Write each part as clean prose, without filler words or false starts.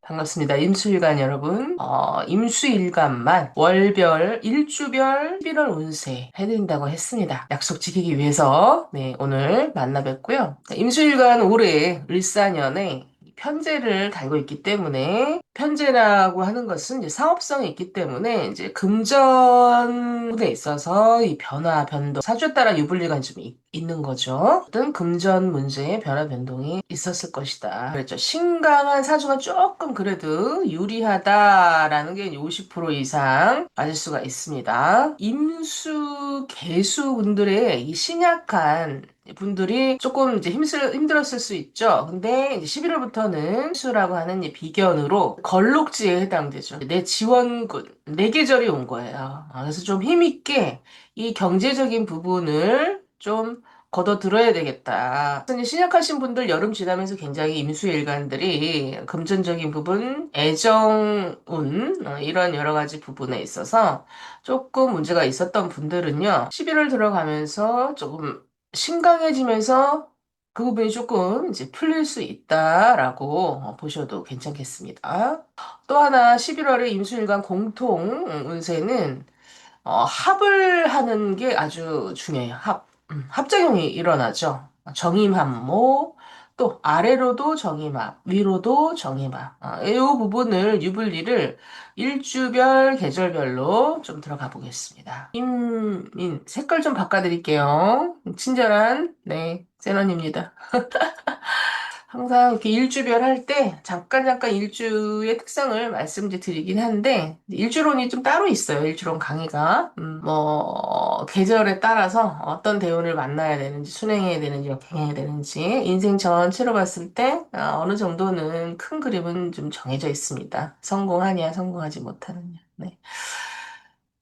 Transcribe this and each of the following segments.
반갑습니다. 임수일간 여러분. 임수일간만 월별, 일주별, 11월 운세 해드린다고 했습니다. 약속 지키기 위해서 네, 오늘 만나 뵙고요. 임수일간 올해 을사년에 편제를 달고 있기 때문에 편제라고 하는 것은 이제 사업성이 있기 때문에 이제 금전에 있어서 이 변화, 변동, 사주에 따라 유불리가 좀 있는 거죠. 어떤 금전 문제의 변화, 변동이 있었을 것이다. 그랬죠. 신강한 사주가 조금 그래도 유리하다라는 게 50% 이상 맞을 수가 있습니다. 임수, 개수 분들의 이 신약한 분들이 조금 이제 힘들었을 수 있죠. 근데 이제 11월부터는 수라고 하는 이 비견으로 걸록지에 해당되죠. 내 지원군, 내 계절이 온 거예요. 그래서 좀 힘있게 이 경제적인 부분을 좀 걷어들어야 되겠다. 그래서 이제 신약하신 분들 여름 지나면서 굉장히 임수일간들이 금전적인 부분, 애정운, 이런 여러 가지 부분에 있어서 조금 문제가 있었던 분들은요, 11월 들어가면서 조금 신강해지면서 그 부분이 조금 이제 풀릴 수 있다라고 보셔도 괜찮겠습니다. 또 하나 11월에 임수일간 공통 운세는 합을 하는 게 아주 중요해요. 합작용이 일어나죠. 정임합모, 또 아래로도 정임합, 위로도 정임합. 이 부분을, 유불리를 일주별, 계절별로 좀 들어가 보겠습니다. 색깔 좀 바꿔드릴게요. 친절한, 네, 세런입니다. 항상 이렇게 일주별 할 때 잠깐 일주의 특성을 말씀드리긴 한데 일주론이 좀 따로 있어요. 일주론 강의가 뭐 계절에 따라서 어떤 대운을 만나야 되는지 순행해야 되는지 역행해야 되는지 인생 전체로 봤을 때 어느 정도는 큰 그림은 좀 정해져 있습니다. 성공하냐 성공하지 못하느냐. 네.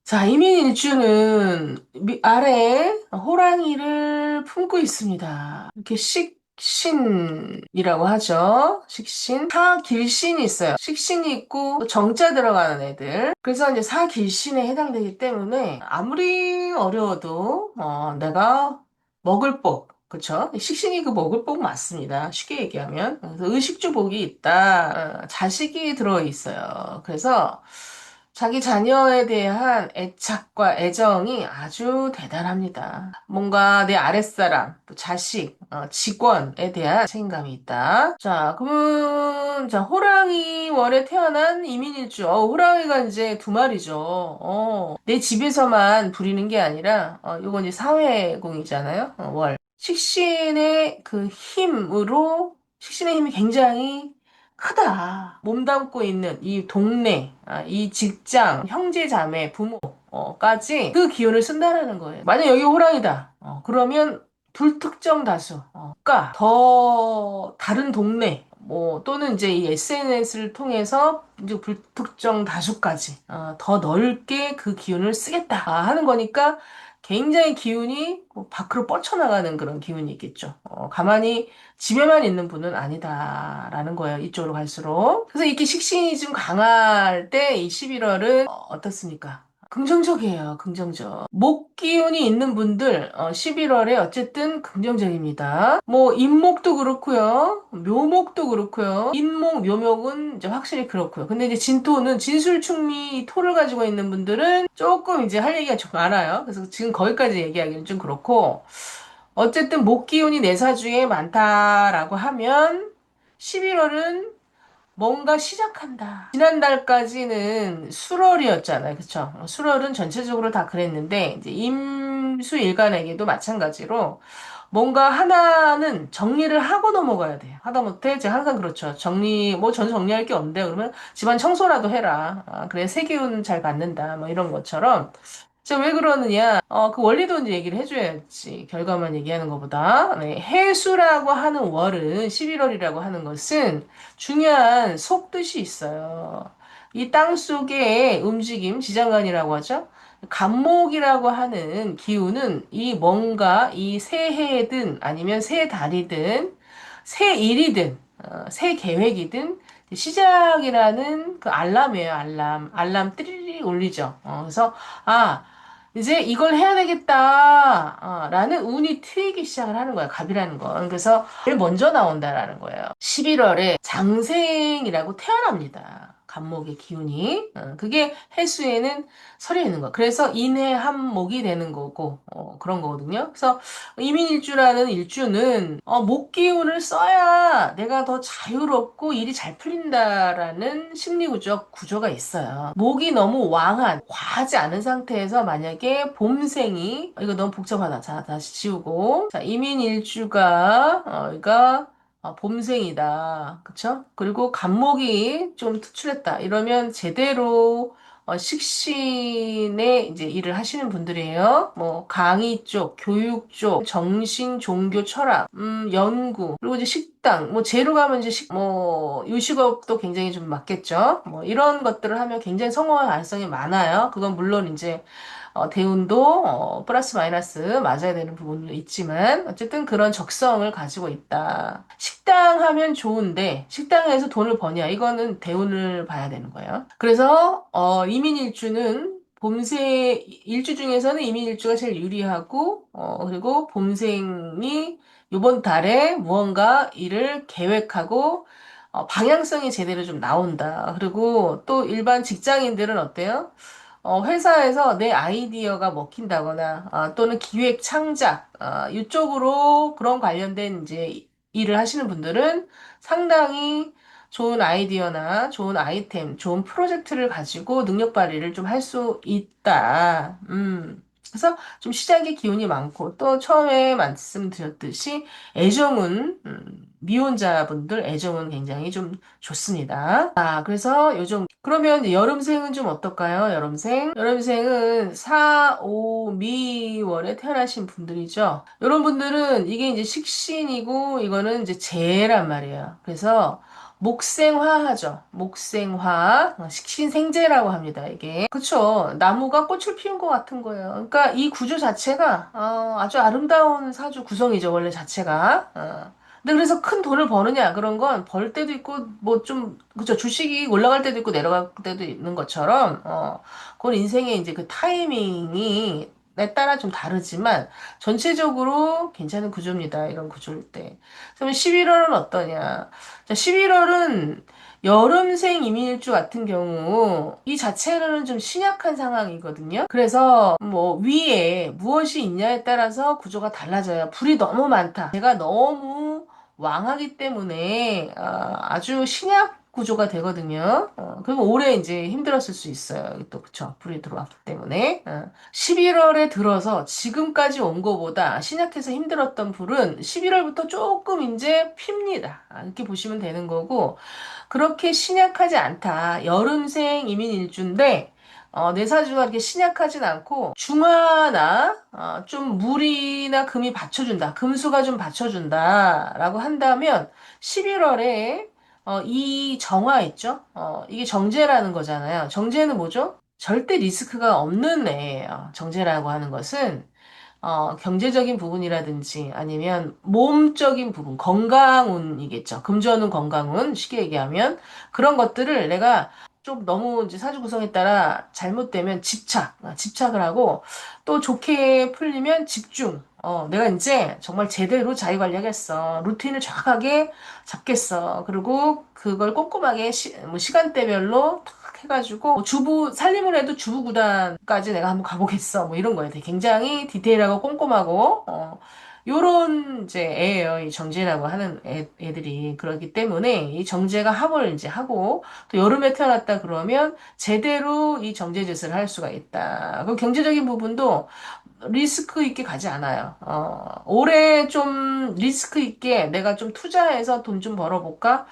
자, 이민일주는 아래에 호랑이를 품고 있습니다. 이렇게 식신이라고 하죠. 식신. 사길신이 있어요. 식신이 있고 또 정자 들어가는 애들. 그래서 이제 사길신에 해당되기 때문에 아무리 어려워도 내가 먹을 복. 그쵸? 식신이 그 먹을 복 맞습니다. 쉽게 얘기하면. 그래서 의식주복이 있다. 자식이 들어있어요. 그래서 자기 자녀에 대한 애착과 애정이 아주 대단합니다. 뭔가 내 아랫사람, 또 자식, 직원에 대한 책임감이 있다. 자, 그러면, 자, 호랑이 월에 태어난 이민일주. 호랑이가 이제 두 마리죠. 내 집에서만 부리는 게 아니라, 요건 이제 사회공이잖아요. 월. 식신의 힘이 굉장히 크다. 몸담고 있는 이 동네, 이 직장, 형제, 자매, 부모까지 그 기운을 쓴다라는 거예요. 만약 여기 호랑이다. 그러면 불특정 다수, 더 다른 동네, 뭐 또는 이제 이 SNS를 통해서 이제 불특정 다수까지 더 넓게 그 기운을 쓰겠다 하는 거니까 굉장히 기운이 밖으로 뻗쳐나가는 그런 기운이 있겠죠. 가만히 집에만 있는 분은 아니다라는 거예요. 이쪽으로 갈수록. 그래서 이렇게 식신이 좀 강할 때 이 11월은 어떻습니까? 긍정적이에요. 긍정적. 목 기운이 있는 분들 11월에 어쨌든 긍정적입니다. 뭐 인목도 그렇고요. 묘목도 그렇고요. 인목, 묘목은 이제 확실히 그렇고요. 근데 이제 진토는 진술충미 토를 가지고 있는 분들은 조금 이제 할 얘기가 좀 많아요. 그래서 지금 거기까지 얘기하기는 좀 그렇고 어쨌든 목 기운이 내 사주에 많다라고 하면 11월은 뭔가 시작한다. 지난달까지는 수월이었잖아요. 그쵸? 수월은 전체적으로 다 그랬는데, 이제 임수일간에게도 마찬가지로 뭔가 하나는 정리를 하고 넘어가야 돼요. 하다못해 제가 항상 그렇죠. 뭐 전 정리할 게 없는데 그러면 집안 청소라도 해라. 그래 세기운 잘 받는다. 뭐 이런 것처럼 제가 왜 그러느냐? 그 원리도 이제 얘기를 해줘야지. 결과만 얘기하는 것보다. 네, 해수라고 하는 월은, 11월이라고 하는 것은 중요한 속뜻이 있어요. 이 땅 속의 움직임, 지장간이라고 하죠. 간목이라고 하는 기운은 이 뭔가 이 새해든 아니면 새 달이든 새 일이든 새 계획이든 시작이라는 그 알람이에요. 알람. 알람 띠리리 울리죠. 그래서 아 이제 이걸 해야 되겠다, 라는 운이 트이기 시작을 하는 거예요. 갑이라는 건. 그래서 제일 먼저 나온다라는 거예요. 11월에 장생이라고 태어납니다. 갑목의 기운이. 그게 해수에는 설에 있는 거. 그래서 인해 한목이 되는 거고, 그런 거거든요. 그래서 이민일주라는 일주는, 목 기운을 써야 내가 더 자유롭고 일이 잘 풀린다라는 심리구조 구조가 있어요. 목이 너무 과하지 않은 상태에서 만약에 봄생이, 이거 너무 복잡하다. 자, 다시 지우고. 자, 이민일주가, 봄생이다. 그쵸? 그리고 간목이 좀 특출했다. 이러면 제대로 식신의 이제 일을 하시는 분들이에요. 뭐 강의 쪽, 교육 쪽, 정신, 종교, 철학, 연구, 그리고 이제 식당, 뭐 재료 가면 이제 뭐 요식업도 굉장히 좀 맞겠죠. 뭐 이런 것들을 하면 굉장히 성공할 가능성이 많아요. 그건 물론 이제 대운도 플러스 마이너스 맞아야 되는 부분도 있지만 어쨌든 그런 적성을 가지고 있다. 식당 하면 좋은데 식당에서 돈을 버냐 이거는 대운을 봐야 되는 거예요. 그래서 이민일주는 봄새 일주 중에서는 이민일주가 제일 유리하고 그리고 봄생이 이번 달에 무언가 일을 계획하고 방향성이 제대로 좀 나온다. 그리고 또 일반 직장인들은 어때요? 회사에서 내 아이디어가 먹힌다거나, 또는 기획 창작, 이쪽으로 그런 관련된 이제 일을 하시는 분들은 상당히 좋은 아이디어나 좋은 아이템, 좋은 프로젝트를 가지고 능력 발휘를 좀 할 수 있다. 그래서 좀 시작의 기운이 많고, 또 처음에 말씀드렸듯이 애정은, 미혼자분들 애정은 굉장히 좀 좋습니다. 그래서 요즘 그러면 이제 여름생은 좀 어떨까요? 여름생? 여름생은 4, 5, 미월에 태어나신 분들이죠. 이런 분들은 이게 이제 식신이고 이거는 이제 재란 말이에요. 그래서 목생화하죠. 목생화, 식신생재라고 합니다. 이게 그쵸? 나무가 꽃을 피운 것 같은 거예요. 그러니까 이 구조 자체가 아주 아름다운 사주 구성이죠. 원래 자체가. 근데 그래서 큰 돈을 버느냐 그런 건 벌 때도 있고 뭐 좀 그죠 주식이 올라갈 때도 있고 내려갈 때도 있는 것처럼 그건 인생의 이제 그 타이밍이 에 따라 좀 다르지만 전체적으로 괜찮은 구조입니다. 이런 구조일 때. 그러면 11월은 어떠냐? 자, 11월은 여름생 이민일주 같은 경우 이 자체로는 좀 신약한 상황이거든요. 그래서 뭐 위에 무엇이 있냐에 따라서 구조가 달라져요. 불이 너무 많다. 제가 너무 왕하기 때문에 아주 신약 구조가 되거든요. 그리고 오래 이제 힘들었을 수 있어요. 또 그쵸. 불이 들어왔기 때문에. 11월에 들어서 지금까지 온 거보다 신약해서 힘들었던 불은 11월부터 조금 이제 핍니다. 이렇게 보시면 되는 거고 그렇게 신약하지 않다. 여름생 이민일주인데 내 사주가 그렇게 신약하진 않고 중화나 좀 물이나 금이 받쳐준다. 금수가 좀 받쳐준다라고 한다면 11월에 이 정화 있죠? 이게 정제라는 거잖아요. 정제는 뭐죠? 절대 리스크가 없는 애예요. 정제라고 하는 것은 경제적인 부분이라든지 아니면 몸적인 부분, 건강운이겠죠. 금전운, 건강운, 쉽게 얘기하면 그런 것들을 내가 좀 너무 이제 사주 구성에 따라 잘못되면 집착을 하고 또 좋게 풀리면 집중. 내가 이제 정말 제대로 자기 관리하겠어. 루틴을 정확하게 잡겠어. 그리고 그걸 꼼꼼하게 뭐 시간대별로 탁 해가지고 뭐 주부 살림을 해도 주부 구단까지 내가 한번 가보겠어. 뭐 이런 거예요. 되게 굉장히 디테일하고 꼼꼼하고 요런 이제 애예요. 이 정제라고 하는 애들이 그렇기 때문에 이 정제가 합을 이제 하고 또 여름에 태어났다 그러면 제대로 이 정제짓을 할 수가 있다. 그럼 경제적인 부분도 리스크 있게 가지 않아요. 올해 좀 리스크 있게 내가 좀 투자해서 돈 좀 벌어볼까?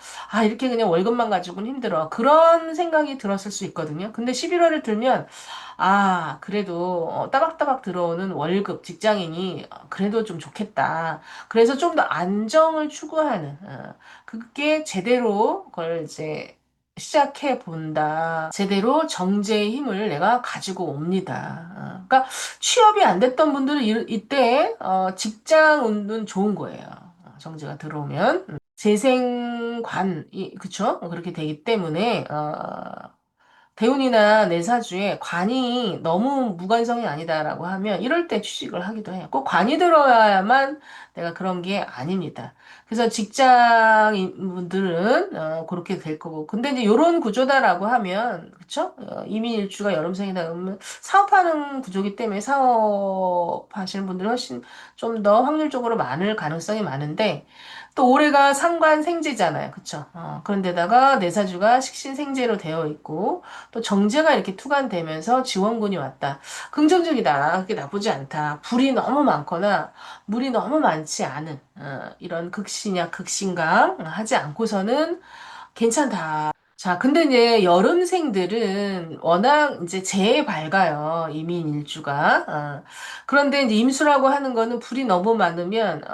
이렇게 그냥 월급만 가지고는 힘들어. 그런 생각이 들었을 수 있거든요. 근데 11월을 들면, 그래도 따박따박 들어오는 월급, 직장인이 그래도 좀 좋겠다. 그래서 좀 더 안정을 추구하는, 그게 제대로 그걸 이제 시작해 본다. 제대로 정제의 힘을 내가 가지고 옵니다. 그러니까 취업이 안 됐던 분들은 이때 직장 운은 좋은 거예요. 정제가 들어오면 재생관이 그쵸? 그렇게 되기 때문에 대운이나 내사주에 관이 너무 무관성이 아니다라고 하면 이럴 때 취직을 하기도 해요. 꼭 관이 들어야만 내가 그런 게 아닙니다. 그래서 직장인 분들은 그렇게 될 거고. 근데 이제 이런 구조다라고 하면 그쵸? 이민일주가 여름생이다 그러면 사업하는 구조기 때문에 사업하시는 분들이 훨씬 좀 더 확률적으로 많을 가능성이 많은데 또 올해가 상관생제잖아요. 그쵸? 그런데다가 내사주가 식신생제로 되어 있고 또 정제가 이렇게 투관되면서 지원군이 왔다. 긍정적이다. 그게 나쁘지 않다. 불이 너무 많거나 물이 너무 많지 않은 이런 극신약, 극신강 하지 않고서는 괜찮다. 자, 근데 이제 여름생들은 워낙 이제 재에 밝아요. 이민 일주가. 그런데 이제 임수라고 하는 거는 불이 너무 많으면,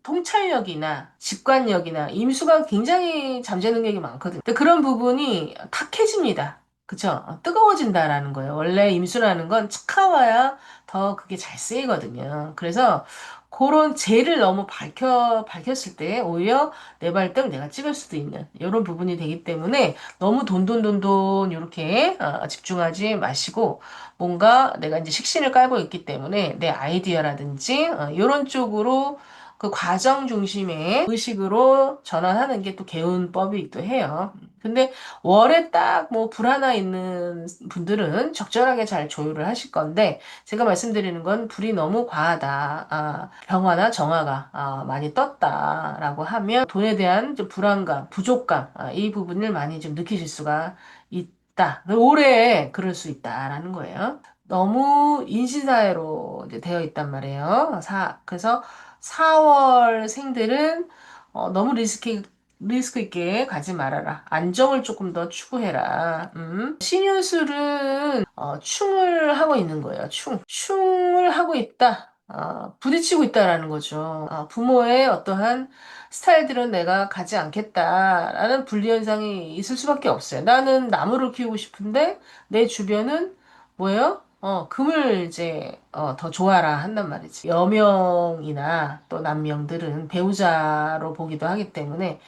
통찰력이나 직관력이나 임수가 굉장히 잠재 능력이 많거든요. 근데 그런 부분이 탁해집니다. 그쵸? 뜨거워진다라는 거예요. 원래 임수라는 건 차가워야 더 그게 잘 쓰이거든요. 그래서 그런 재를 너무 밝혔을 때 오히려 내 발등 내가 찍을 수도 있는 이런 부분이 되기 때문에 너무 돈돈돈돈 이렇게 집중하지 마시고 뭔가 내가 이제 식신을 깔고 있기 때문에 내 아이디어라든지 이런 쪽으로 그 과정 중심의 의식으로 전환하는 게 또 개운법이기도 해요. 근데 월에 딱 뭐 불 하나 있는 분들은 적절하게 잘 조율을 하실 건데 제가 말씀드리는 건 불이 너무 과하다. 병화나 정화가 많이 떴다라고 하면 돈에 대한 좀 불안감, 부족감, 이 부분을 많이 좀 느끼실 수가 있다. 올해 그럴 수 있다라는 거예요. 너무 인신사회로 이제 되어 있단 말이에요. 그래서 4월 생들은 너무 리스크 있게 가지 말아라. 안정을 조금 더 추구해라. 신유술은 충을 하고 있는 거예요. 충을 하고 있다. 부딪히고 있다라는 거죠. 부모의 어떠한 스타일들은 내가 가지 않겠다라는 분리현상이 있을 수밖에 없어요. 나는 나무를 키우고 싶은데 내 주변은 뭐예요? 금을 이제 더 좋아라 한단 말이지. 여명이나 또 남명들은 배우자로 보기도 하기 때문에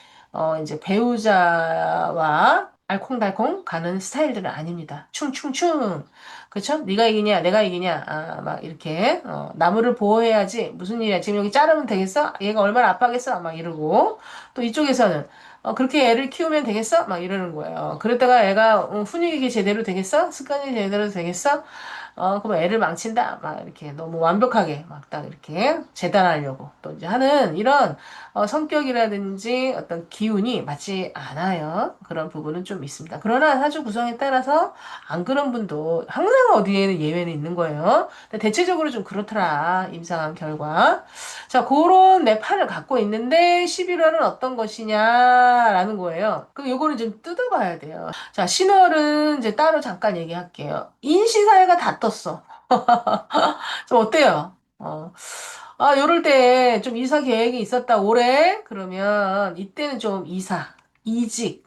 이제 배우자와 알콩달콩 가는 스타일들은 아닙니다. 충충충. 그쵸? 네가 이기냐, 내가 이기냐, 막 이렇게 나무를 보호해야지. 무슨 일이야? 지금 여기 자르면 되겠어? 얘가 얼마나 아파하겠어? 막 이러고 또 이쪽에서는 그렇게 애를 키우면 되겠어? 막 이러는 거예요. 그랬다가 애가 훈육이 제대로 되겠어? 습관이 제대로 되겠어? 그럼 애를 망친다. 막 이렇게 너무 완벽하게 막 딱 이렇게 재단하려고 또 이제 하는 이런 성격이라든지 어떤 기운이 맞지 않아요. 그런 부분은 좀 있습니다. 그러나 사주 구성에 따라서 안 그런 분도 항상 어디에는 예외는 있는 거예요. 근데 대체적으로 좀 그렇더라. 임상한 결과. 자, 그런 내 판을 갖고 있는데 11월은 어떤 것이냐라는 거예요. 그럼 요거는 좀 뜯어봐야 돼요. 자, 신월은 이제 따로 잠깐 얘기할게요. 인시사회가 다 떴어. 좀 어때요? 요럴 때 좀 이사 계획이 있었다, 올해? 그러면 이때는 좀 이직,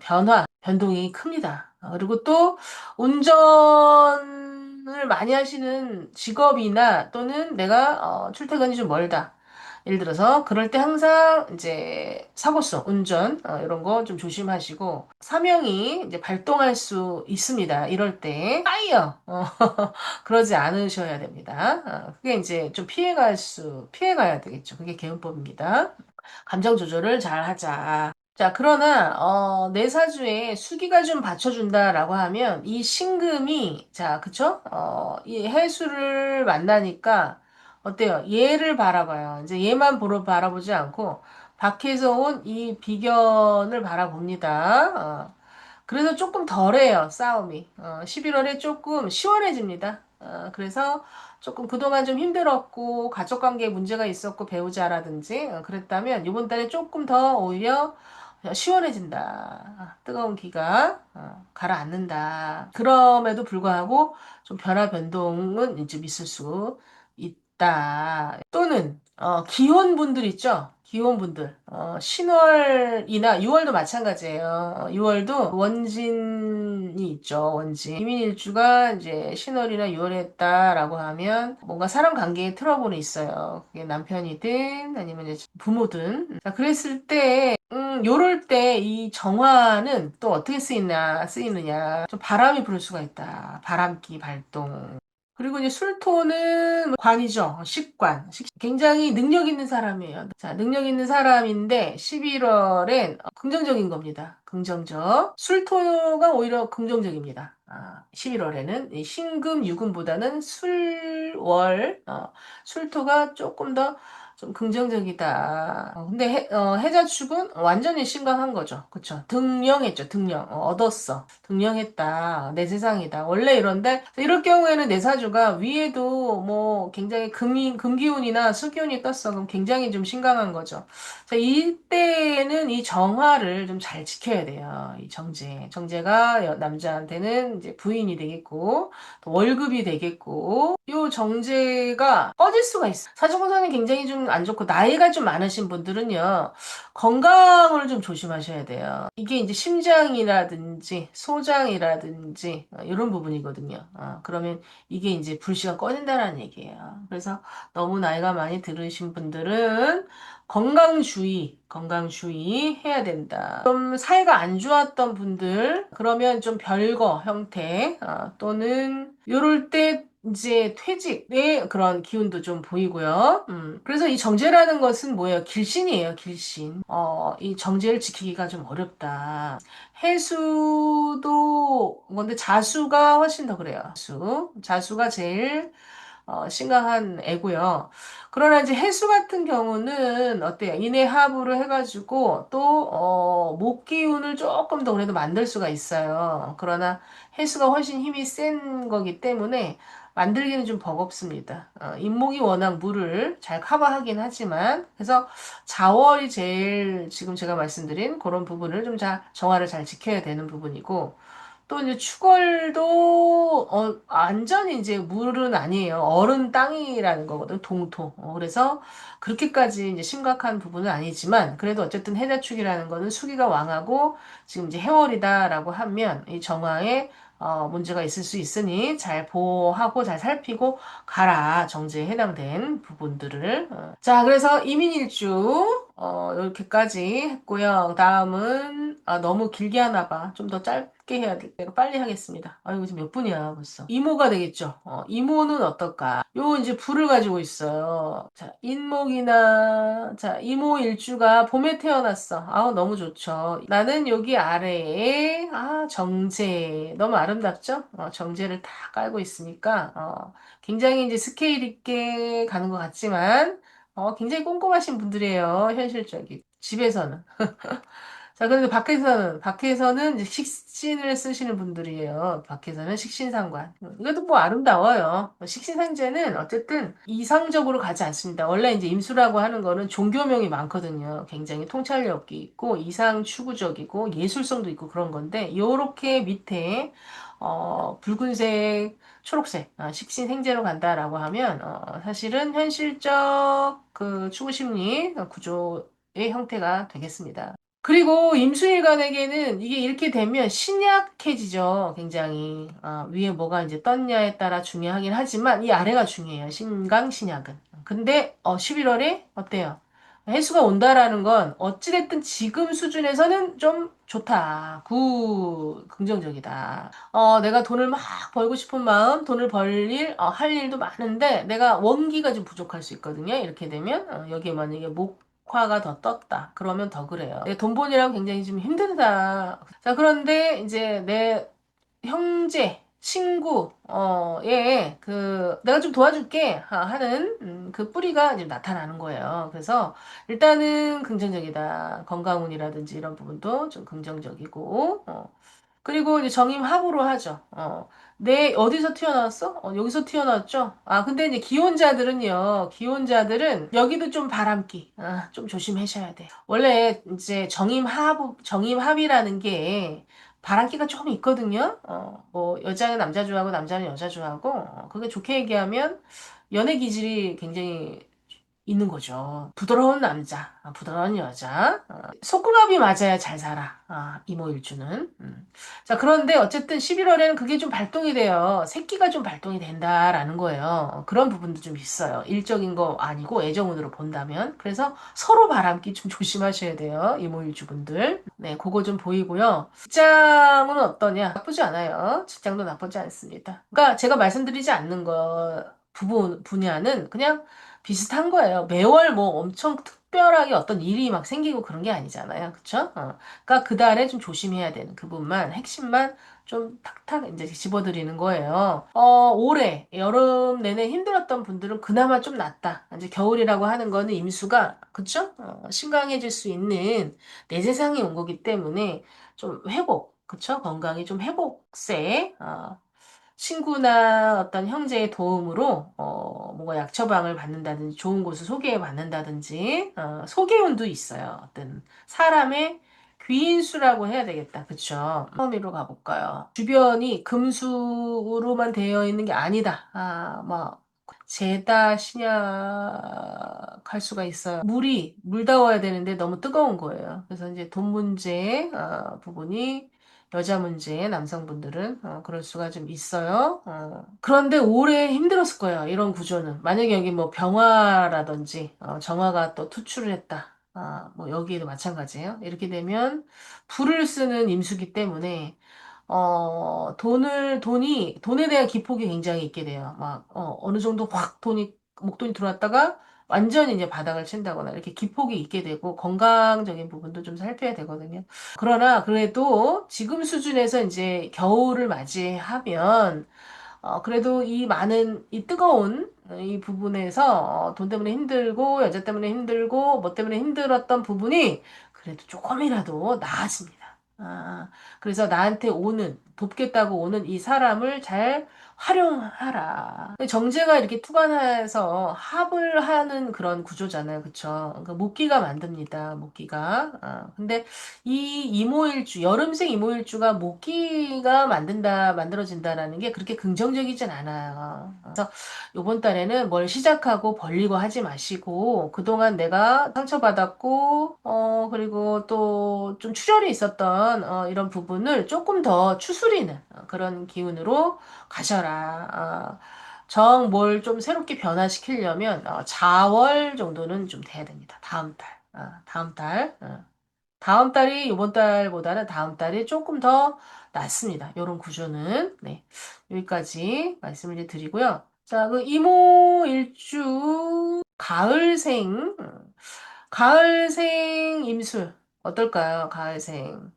변화, 변동이 큽니다. 그리고 또 운전을 많이 하시는 직업이나 또는 내가 출퇴근이 좀 멀다. 예를 들어서 그럴 때 항상 이제 사고성, 운전 이런 거 좀 조심하시고 사명이 이제 발동할 수 있습니다. 이럴 때 파이어 그러지 않으셔야 됩니다. 그게 이제 좀 피해가야 되겠죠. 그게 개운법입니다. 감정 조절을 잘 하자. 자, 그러나, 내 사주에 수기가 좀 받쳐준다라고 하면, 이 신금이, 자, 그쵸? 이 해수를 만나니까, 어때요? 얘를 바라봐요. 이제 얘만 바라보지 않고, 밖에서 온 이 비견을 바라봅니다. 그래서 조금 덜해요, 싸움이. 11월에 조금 시원해집니다. 그래서 조금 그동안 좀 힘들었고, 가족 관계에 문제가 있었고, 배우자라든지, 그랬다면, 이번 달에 조금 더 오히려 시원해진다. 뜨거운 기가 가라앉는다. 그럼에도 불구하고, 좀 변동은 좀 있을 수 있다. 또는, 기혼분들 있죠? 기혼분들, 신월이나 6월도 마찬가지예요. 6월도 원진이 있죠, 원진. 기민일주가 이제 신월이나 6월에 했다라고 하면 뭔가 사람 관계에 트러블이 있어요. 그게 남편이든 아니면 이제 부모든. 자, 그랬을 때, 요럴 때 이 정화는 또 어떻게 쓰이느냐. 좀 바람이 불 수가 있다. 바람기 발동. 그리고 이제 술토는 관이죠. 식관. 굉장히 능력 있는 사람이에요. 자, 능력 있는 사람인데 11월엔 긍정적인 겁니다. 긍정적. 술토가 오히려 긍정적입니다. 11월에는 신금, 유금보다는 술토가 조금 더 좀 긍정적이다. 근데 해자축은 완전히 심각한 거죠. 그쵸? 등령했죠, 등령. 얻었어. 등령했다. 내 세상이다. 원래 이런데, 이럴 경우에는 내 사주가 위에도 뭐 굉장히 금기운이나 수기운이 떴어. 그럼 굉장히 좀 심각한 거죠. 자, 이때는 이 정화를 좀 잘 지켜야 돼요. 이 정제. 정제가 남자한테는 이제 부인이 되겠고, 또 월급이 되겠고, 요 정제가 꺼질 수가 있어. 사주공사는 굉장히 좀 안 좋고, 나이가 좀 많으신 분들은요, 건강을 좀 조심하셔야 돼요. 이게 이제 심장이라든지 소장이라든지 이런 부분이거든요. 그러면 이게 이제 불씨가 꺼진다는 얘기예요. 그래서 너무 나이가 많이 들으신 분들은 건강주의 해야 된다. 좀 사이가 안 좋았던 분들, 그러면 좀 별거 형태, 또는 요럴 때 이제 퇴직의 그런 기운도 좀 보이고요. 그래서 이 정제라는 것은 뭐예요? 길신이에요, 길신. 이 정제를 지키기가 좀 어렵다. 해수도, 근데 자수가 훨씬 더 그래요. 자수가 제일 심각한 애고요. 그러나 이제 해수 같은 경우는 어때요? 인해 하부를 해가지고 또 목기운을 조금 더 그래도 만들 수가 있어요. 그러나 해수가 훨씬 힘이 센 거기 때문에 만들기는 좀 버겁습니다. 인목이 워낙 물을 잘 커버하긴 하지만 그래서 자월이 제일 지금 제가 말씀드린 그런 부분을 좀 정화를 잘 지켜야 되는 부분이고 또 이제 추월도 완전히 이제 물은 아니에요. 얼은 땅이라는 거거든. 동토. 그래서 그렇게까지 이제 심각한 부분은 아니지만 그래도 어쨌든 해자축이라는 거는 수기가 왕하고 지금 이제 해월이다라고 하면 이 정화에 문제가 있을 수 있으니 잘 보호하고 잘 살피고 가라. 정제에 해당된 부분들을. 자, 그래서 이민일주 이렇게까지 했고요. 다음은 너무 길게 하나 봐. 좀 더 짧게 해야 돼. 내가 빨리 하겠습니다. 이거 지금 몇 분이야, 벌써. 이모가 되겠죠. 이모는 어떨까? 요 이제 불을 가지고 있어요. 자, 자, 이모 일주가 봄에 태어났어. 너무 좋죠. 나는 여기 아래에 정제. 너무 아름답죠? 정제를 다 깔고 있으니까 굉장히 이제 스케일 있게 가는 것 같지만 굉장히 꼼꼼하신 분들이에요. 현실적이. 집에서는. 자, 그런데 밖에서는 이제 식신을 쓰시는 분들이에요. 밖에서는 식신상관. 이것도 뭐 아름다워요. 식신상제는 어쨌든 이상적으로 가지 않습니다. 원래 이제 임수라고 하는 거는 종교명이 많거든요. 굉장히 통찰력이 있고, 이상 추구적이고, 예술성도 있고 그런 건데, 요렇게 밑에, 붉은색, 초록색, 식신생제로 간다라고 하면, 사실은 현실적 그 추구심리 구조의 형태가 되겠습니다. 그리고 임수일관에게는 이게 이렇게 되면 신약해지죠. 굉장히. 위에 뭐가 이제 떴냐에 따라 중요하긴 하지만 이 아래가 중요해요. 신강, 신약은. 근데 11월에 어때요? 해수가 온다라는 건 어찌됐든 지금 수준에서는 좀 좋다. 긍정적이다. 내가 돈을 막 벌고 싶은 마음, 돈을 벌 일, 할 일도 많은데 내가 원기가 좀 부족할 수 있거든요. 이렇게 되면 여기에 만약에 화가 더 떴다. 그러면 더 그래요. 돈 번이라고 굉장히 좀 힘들다. 자, 그런데 이제 내 형제, 친구, 내가 좀 도와줄게 하는 그 뿌리가 이제 나타나는 거예요. 그래서 일단은 긍정적이다. 건강운이라든지 이런 부분도 좀 긍정적이고, 그리고 이제 정임합으로 하죠. 내 어디서 튀어나왔어? 여기서 튀어나왔죠? 근데 이제 기혼자들은 여기도 좀 바람기, 좀 조심하셔야 돼. 원래 이제 정임합이라는 게 바람기가 조금 있거든요. 뭐 여자는 남자 좋아하고 남자는 여자 좋아하고, 그게 좋게 얘기하면 연애 기질이 굉장히 있는 거죠. 부드러운 남자, 부드러운 여자. 속궁합이 맞아야 잘 살아. 이모일주는. 자, 그런데 어쨌든 11월에는 그게 좀 발동이 돼요. 새끼가 좀 발동이 된다라는 거예요. 그런 부분도 좀 있어요. 일적인 거 아니고 애정운으로 본다면. 그래서 서로 바람기 좀 조심하셔야 돼요. 이모일주분들. 네, 그거 좀 보이고요. 직장은 어떠냐? 나쁘지 않아요. 직장도 나쁘지 않습니다. 그러니까 제가 말씀드리지 않는 거 분야는 그냥 비슷한 거예요. 매월 뭐 엄청 특별하게 어떤 일이 막 생기고 그런 게 아니잖아요. 그쵸? 그러니까 그 달에 좀 조심해야 되는 그 부분만, 핵심만 좀 탁탁 이제 집어드리는 거예요. 올해 여름 내내 힘들었던 분들은 그나마 좀 낫다. 이제 겨울이라고 하는 거는 임수가, 그쵸? 신강해질 수 있는 내 세상이 온 거기 때문에 좀 회복, 그쵸? 건강이 좀 회복세. 친구나 어떤 형제의 도움으로 뭔가 약 처방을 받는다든지 좋은 곳을 소개해 받는다든지 소개운도 있어요. 어떤 사람의 귀인수라고 해야 되겠다. 그쵸? 처음으로 가볼까요? 주변이 금수로만 되어 있는 게 아니다. 뭐 재다 신약 할 수가 있어요. 물이 물다워야 되는데 너무 뜨거운 거예요. 그래서 이제 돈 문제 부분이 여자 문제, 남성분들은 그럴 수가 좀 있어요. 그런데 오래 힘들었을 거예요. 이런 구조는. 만약에 여기 뭐 병화라든지 정화가 또 투출을 했다. 뭐 여기에도 마찬가지예요. 이렇게 되면 불을 쓰는 임수기 때문에 돈에 대한 기폭이 굉장히 있게 돼요. 막, 어느 정도 확 목돈이 들어왔다가 완전히 이제 바닥을 친다거나 이렇게 기폭이 있게 되고 건강적인 부분도 좀 살펴야 되거든요. 그러나 그래도 지금 수준에서 이제 겨울을 맞이하면 그래도 이 뜨거운 이 부분에서 돈 때문에 힘들고 여자 때문에 힘들고 뭐 때문에 힘들었던 부분이 그래도 조금이라도 나아집니다. 그래서 나한테 돕겠다고 오는 이 사람을 잘 활용하라. 정제가 이렇게 투관해서 합을 하는 그런 구조잖아요. 그쵸? 그러니까 목기가 만듭니다. 목기가. 근데 이 이모일주, 여름생 이모일주가 모기가 만들어진다라는 게 그렇게 긍정적이진 않아요. 그래서 요번 달에는 뭘 시작하고 벌리고 하지 마시고, 그동안 내가 상처받았고, 그리고 또 좀 출혈이 있었던, 이런 부분을 조금 더 추스리는 그런 기운으로 가셔라. 뭘 좀 새롭게 변화시키려면, 자월 정도는 좀 돼야 됩니다. 다음 달. 다음 달. 다음 달이 이번 달보다는 다음 달이 조금 더 낫습니다. 이런 구조는. 네. 여기까지 말씀을 드리고요. 자, 그 이모일주 가을생 임술 어떨까요? 가을생.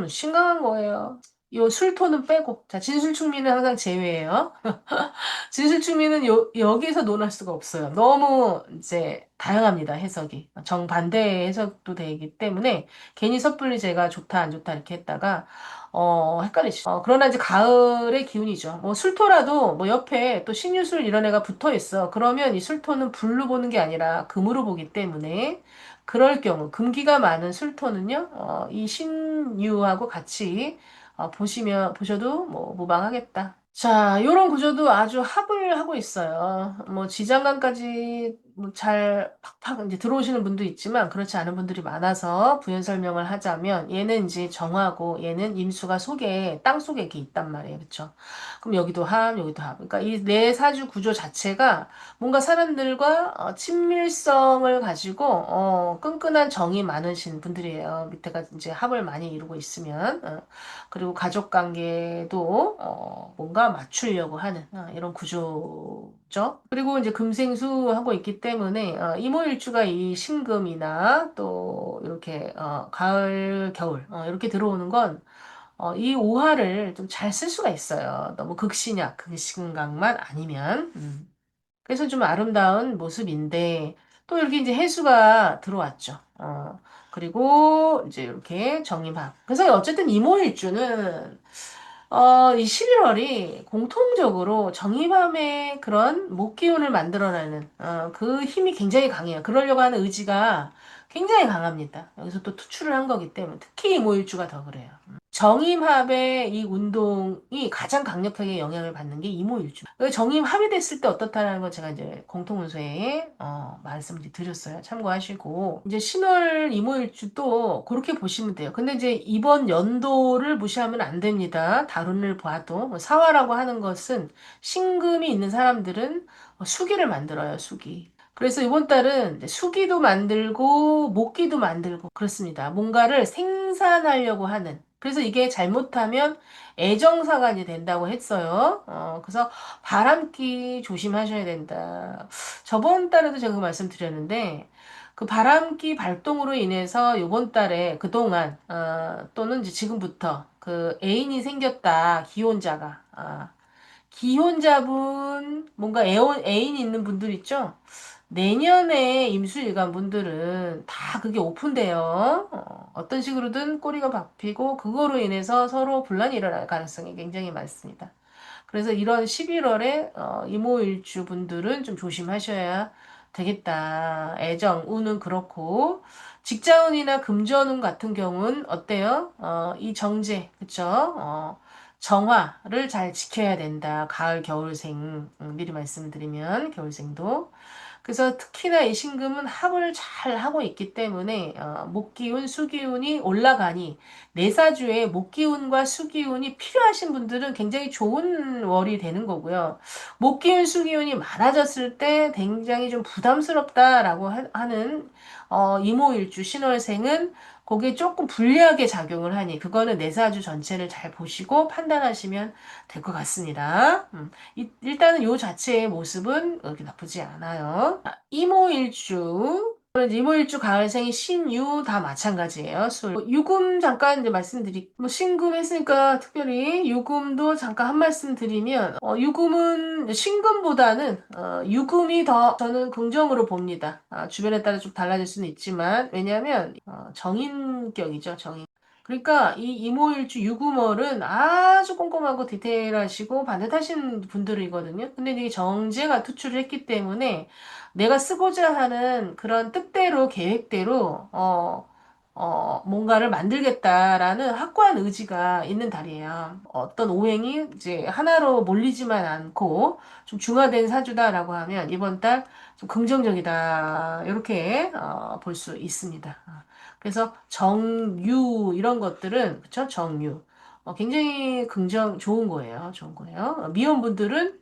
심각한 거예요. 요 술토는 빼고. 자, 진술충미는 항상 제외예요. 진실충미는 여기에서 논할 수가 없어요. 너무 이제 다양합니다, 해석이. 정반대의 해석도 되기 때문에 괜히 섣불리 제가 좋다, 안 좋다 이렇게 했다가, 헷갈리시죠. 그러나 이제 가을의 기운이죠. 뭐 술토라도 뭐 옆에 또 신유술 이런 애가 붙어 있어. 그러면 이 술토는 불로 보는 게 아니라 금으로 보기 때문에 그럴 경우, 금기가 많은 술토는요, 이 신유하고 같이 보셔도 뭐 무방하겠다. 자, 요런 구조도 아주 합을 하고 있어요. 뭐 지장간까지 뭐잘 팍팍 이제 들어오시는 분도 있지만 그렇지 않은 분들이 많아서 부연 설명을 하자면 얘는 이제 정하고 얘는 임수가 땅 속에 이렇게 있단 말이에요. 그렇죠? 그럼 여기도 합. 그러니까 이 네 사주 구조 자체가 뭔가 사람들과 친밀성을 가지고 끈끈한 정이 많으신 분들이에요. 밑에가 이제 합을 많이 이루고 있으면. 그리고 가족 관계도 뭔가 맞추려고 하는 이런 구조죠. 그리고 이제 금생수 하고 있기 때문에 이모일주가 이 신금이나 또 이렇게 가을, 겨울 이렇게 들어오는 건 이 오화를 좀 잘 쓸 수가 있어요. 너무 극신약, 극신강만 아니면. 그래서 좀 아름다운 모습인데, 또 이렇게 이제 해수가 들어왔죠. 그리고 이제 이렇게 정립함. 그래서 어쨌든 이모일주는, 이 11월이 공통적으로 정립함의 그런 목기운을 만들어내는, 그 힘이 굉장히 강해요. 그러려고 하는 의지가 굉장히 강합니다. 여기서 또 투출을 한 거기 때문에 특히 이모일주가 더 그래요. 정임합의 이 운동이 가장 강력하게 영향을 받는 게 이모일주. 정임합이 됐을 때 어떻다라는 건 제가 이제 공통문서에 말씀드렸어요. 참고하시고 이제 신월 이모일주도 그렇게 보시면 돼요. 근데 이제 이번 연도를 무시하면 안 됩니다. 다룬을 봐도 뭐 사화라고 하는 것은 신금이 있는 사람들은 수기를 만들어요. 수기. 그래서 이번 달은 이제 수기도 만들고 목기도 만들고 그렇습니다. 뭔가를 생산하려고 하는. 그래서 이게 잘못하면 애정사관이 된다고 했어요. 그래서 바람기 조심하셔야 된다. 저번 달에도 제가 그 말씀드렸는데 그 바람기 발동으로 인해서 이번 달에 그동안 또는 이제 지금부터 그 애인이 생겼다. 기혼자가. 기혼자분 뭔가 애인 있는 분들 있죠? 내년에 임수일간 분들은 다 그게 오픈돼요. 어떤 식으로든 꼬리가 박히고 그거로 인해서 서로 분란이 일어날 가능성이 굉장히 많습니다. 그래서 이런 11월에 이모일주 분들은 좀 조심하셔야 되겠다. 애정, 운은 그렇고 직장운이나 금전운 같은 경우는 어때요? 이 정제, 그쵸? 정화를 잘 지켜야 된다. 가을, 겨울생 미리 말씀드리면 겨울생도 그래서 특히나 이 신금은 합을 잘 하고 있기 때문에 목기운, 수기운이 올라가니 내사주에 목기운과 수기운이 필요하신 분들은 굉장히 좋은 월이 되는 거고요. 목기운, 수기운이 많아졌을 때 굉장히 좀 부담스럽다라고 하는 이모일주 신월생은 거기에 조금 불리하게 작용을 하니 그거는 내사주 전체를 잘 보시고 판단하시면 될 것 같습니다. 일단은 요 자체의 모습은 그렇게 나쁘지 않아요. 이모일주. 이모일주 가을생이 신유 다 마찬가지예요. 술. 유금 잠깐 이제 말씀드리, 신금 했으니까 특별히 유금도 잠깐 한 말씀 드리면, 유금은 신금보다는, 유금이 더 저는 긍정으로 봅니다. 주변에 따라 좀 달라질 수는 있지만, 왜냐하면, 정인격이죠, 정인. 그러니까 이 이모일주 유구멀은 아주 꼼꼼하고 디테일하시고 반듯하신 분들이거든요. 근데 이게 정제가 투출을 했기 때문에 내가 쓰고자 하는 그런 뜻대로 계획대로 뭔가를 만들겠다라는 확고한 의지가 있는 달이에요. 어떤 오행이 이제 하나로 몰리지만 않고 좀 중화된 사주다라고 하면 이번 달 좀 긍정적이다. 이렇게 볼 수 있습니다. 그래서 정유 이런 것들은 그쵸? 정유 굉장히 좋은 거예요. 좋은 거예요. 미혼분들은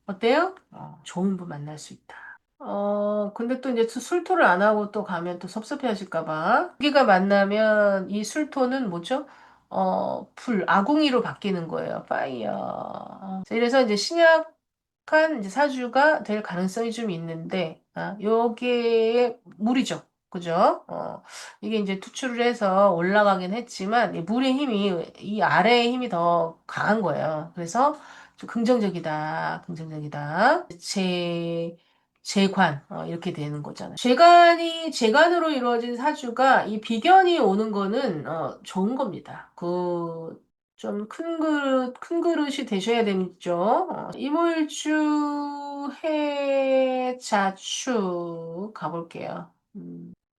어때요? 좋은 분 만날 수 있다. 근데 또 이제 술토를 안 하고 또 가면 또 섭섭해 하실까 봐. 기가 만나면 이 술토는 뭐죠? 아궁이로 바뀌는 거예요. 파이어. 이래서 이제 신약한 이제 사주가 될 가능성이 좀 있는데, 요게 물이죠. 그죠? 이게 이제 투출을 해서 올라가긴 했지만, 이 물의 힘이, 이 아래의 힘이 더 강한 거예요. 그래서 좀 긍정적이다, 긍정적이다. 재관, 이렇게 되는 거잖아요. 재관으로 이루어진 사주가 이 비견이 오는 거는, 좋은 겁니다. 좀 큰 그릇이 되셔야 되죠. 이물주, 해, 자축 가볼게요.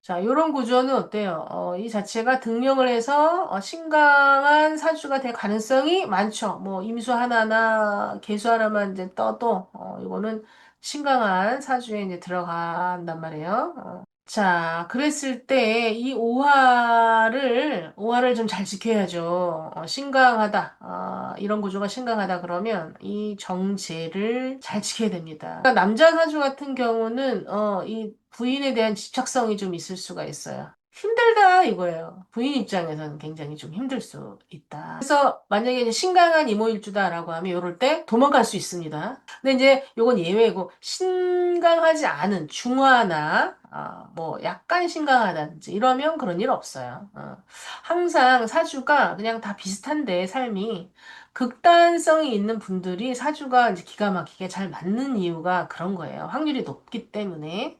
자, 요런 구조는 어때요? 이 자체가 등령을 해서 신강한 사주가 될 가능성이 많죠. 뭐 임수 하나나 계수 하나만 이제 떠도 이거는 신강한 사주에 이제 들어간단 말이에요. 자, 그랬을 때 이 오화를 좀 잘 지켜야죠. 신강하다. 이런 구조가 신강하다 그러면 이 정제를 잘 지켜야 됩니다. 그러니까 남자 사주 같은 경우는 이 부인에 대한 집착성이 좀 있을 수가 있어요. 힘들다 이거예요. 부인 입장에서는 굉장히 좀 힘들 수 있다. 그래서 만약에 이제 신강한 이모일주다라고 하면 이럴 때 도망갈 수 있습니다. 근데 이제 요건 예외고 신강하지 않은 중화나 뭐 약간 신강하다든지 이러면 그런 일 없어요. 항상 사주가 그냥 다 비슷한데 삶이 극단성이 있는 분들이 사주가 이제 기가 막히게 잘 맞는 이유가 그런 거예요. 확률이 높기 때문에.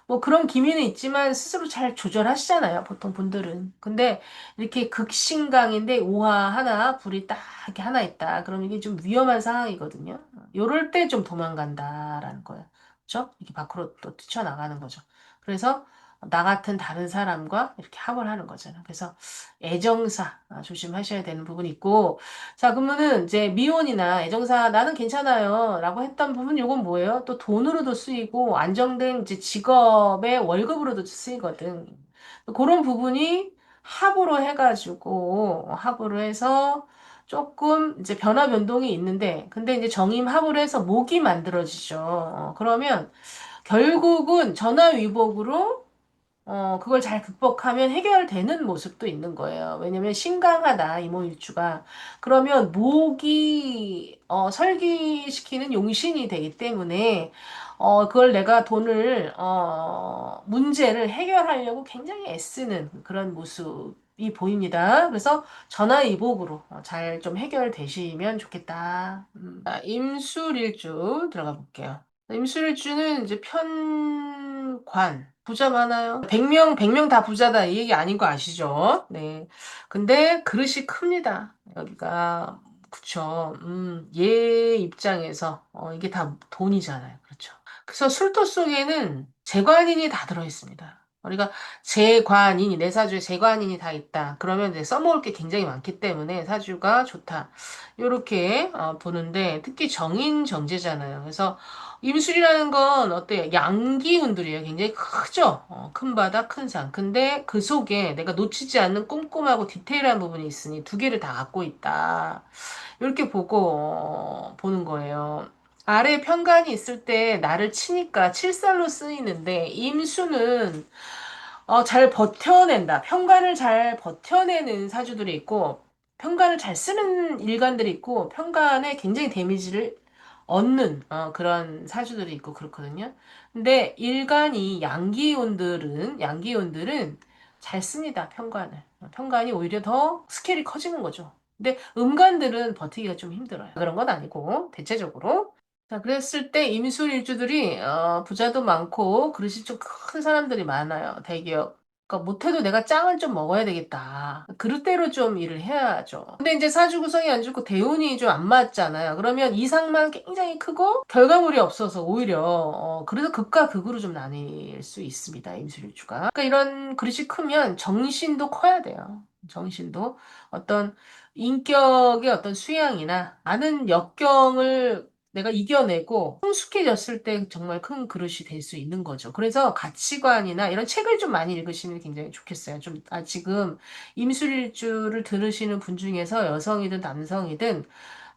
뭐 그런 기미는 있지만 스스로 잘 조절하시잖아요. 보통 분들은. 근데 이렇게 극신강인데 오화 하나, 불이 딱 이렇게 하나 있다. 그럼 이게 좀 위험한 상황이거든요. 요럴 때 좀 도망간다라는 거예요. 그렇죠? 이렇게 밖으로 또 뛰쳐나가는 거죠. 그래서 나 같은 다른 사람과 이렇게 합을 하는 거잖아. 그래서 애정사 조심하셔야 되는 부분이 있고, 자, 그러면은 이제 미혼이나 애정사 나는 괜찮아요 라고 했던 부분 요건 뭐예요? 또 돈으로도 쓰이고 안정된 이제 직업의 월급으로도 쓰이거든. 그런 부분이 합으로 해가지고 합으로 해서 조금 이제 변화 변동이 있는데, 근데 이제 정임합으로 해서 목이 만들어지죠. 그러면 결국은 전화위복으로 그걸 잘 극복하면 해결되는 모습도 있는 거예요. 왜냐면 신강하다, 이모일주가. 그러면 목이, 설기시키는 용신이 되기 때문에, 그걸 내가 돈을, 문제를 해결하려고 굉장히 애쓰는 그런 모습이 보입니다. 그래서 전화위복으로 잘 좀 해결되시면 좋겠다. 자, 임술일주 들어가 볼게요. 임술일주는 이제 편관, 부자 많아요. 100명 다 부자다 이 얘기 아닌 거 아시죠? 네. 근데 그릇이 큽니다. 여기가, 그쵸. 얘 입장에서, 이게 다 돈이잖아요. 그렇죠. 그래서 술토 속에는 재관인이 다 들어있습니다. 우리가 재관인이, 내 사주에 재관인이 다 있다. 그러면 이제 써먹을 게 굉장히 많기 때문에 사주가 좋다. 요렇게 보는데, 특히 정인 정제잖아요. 그래서 임술이라는 건 어때요? 양기운들이에요. 굉장히 크죠? 큰 바다, 큰 산. 근데 그 속에 내가 놓치지 않는 꼼꼼하고 디테일한 부분이 있으니 두 개를 다 갖고 있다. 이렇게 보고, 보는 거예요. 아래 편관이 있을 때 나를 치니까 칠살로 쓰이는데, 임수는 잘 버텨낸다. 평간을 잘 버텨내는 사주들이 있고, 평간을 잘 쓰는 일간들이 있고, 평간에 굉장히 데미지를 얻는 그런 사주들이 있고 그렇거든요. 근데 양기운들은 잘 씁니다. 평간을. 평간이 오히려 더 스케일이 커지는 거죠. 근데 음간들은 버티기가 좀 힘들어요. 그런 건 아니고 대체적으로. 자, 그랬을 때 임술일주들이 부자도 많고 그릇이 좀 큰 사람들이 많아요. 대기업. 그러니까 못해도 내가 짱을 좀 먹어야 되겠다. 그릇대로 좀 일을 해야죠. 근데 이제 사주 구성이 안 좋고 대운이 좀 안 맞잖아요. 그러면 이상만 굉장히 크고 결과물이 없어서 오히려 그래서 극과 극으로 좀 나뉠 수 있습니다. 임술일주가. 그러니까 이런 그릇이 크면 정신도 커야 돼요. 정신도 어떤 인격의 어떤 수양이나 아는 역경을 내가 이겨내고 성숙해졌을 때 정말 큰 그릇이 될 수 있는 거죠. 그래서 가치관이나 이런 책을 좀 많이 읽으시면 굉장히 좋겠어요. 좀, 지금 임술일주를 들으시는 분 중에서 여성이든 남성이든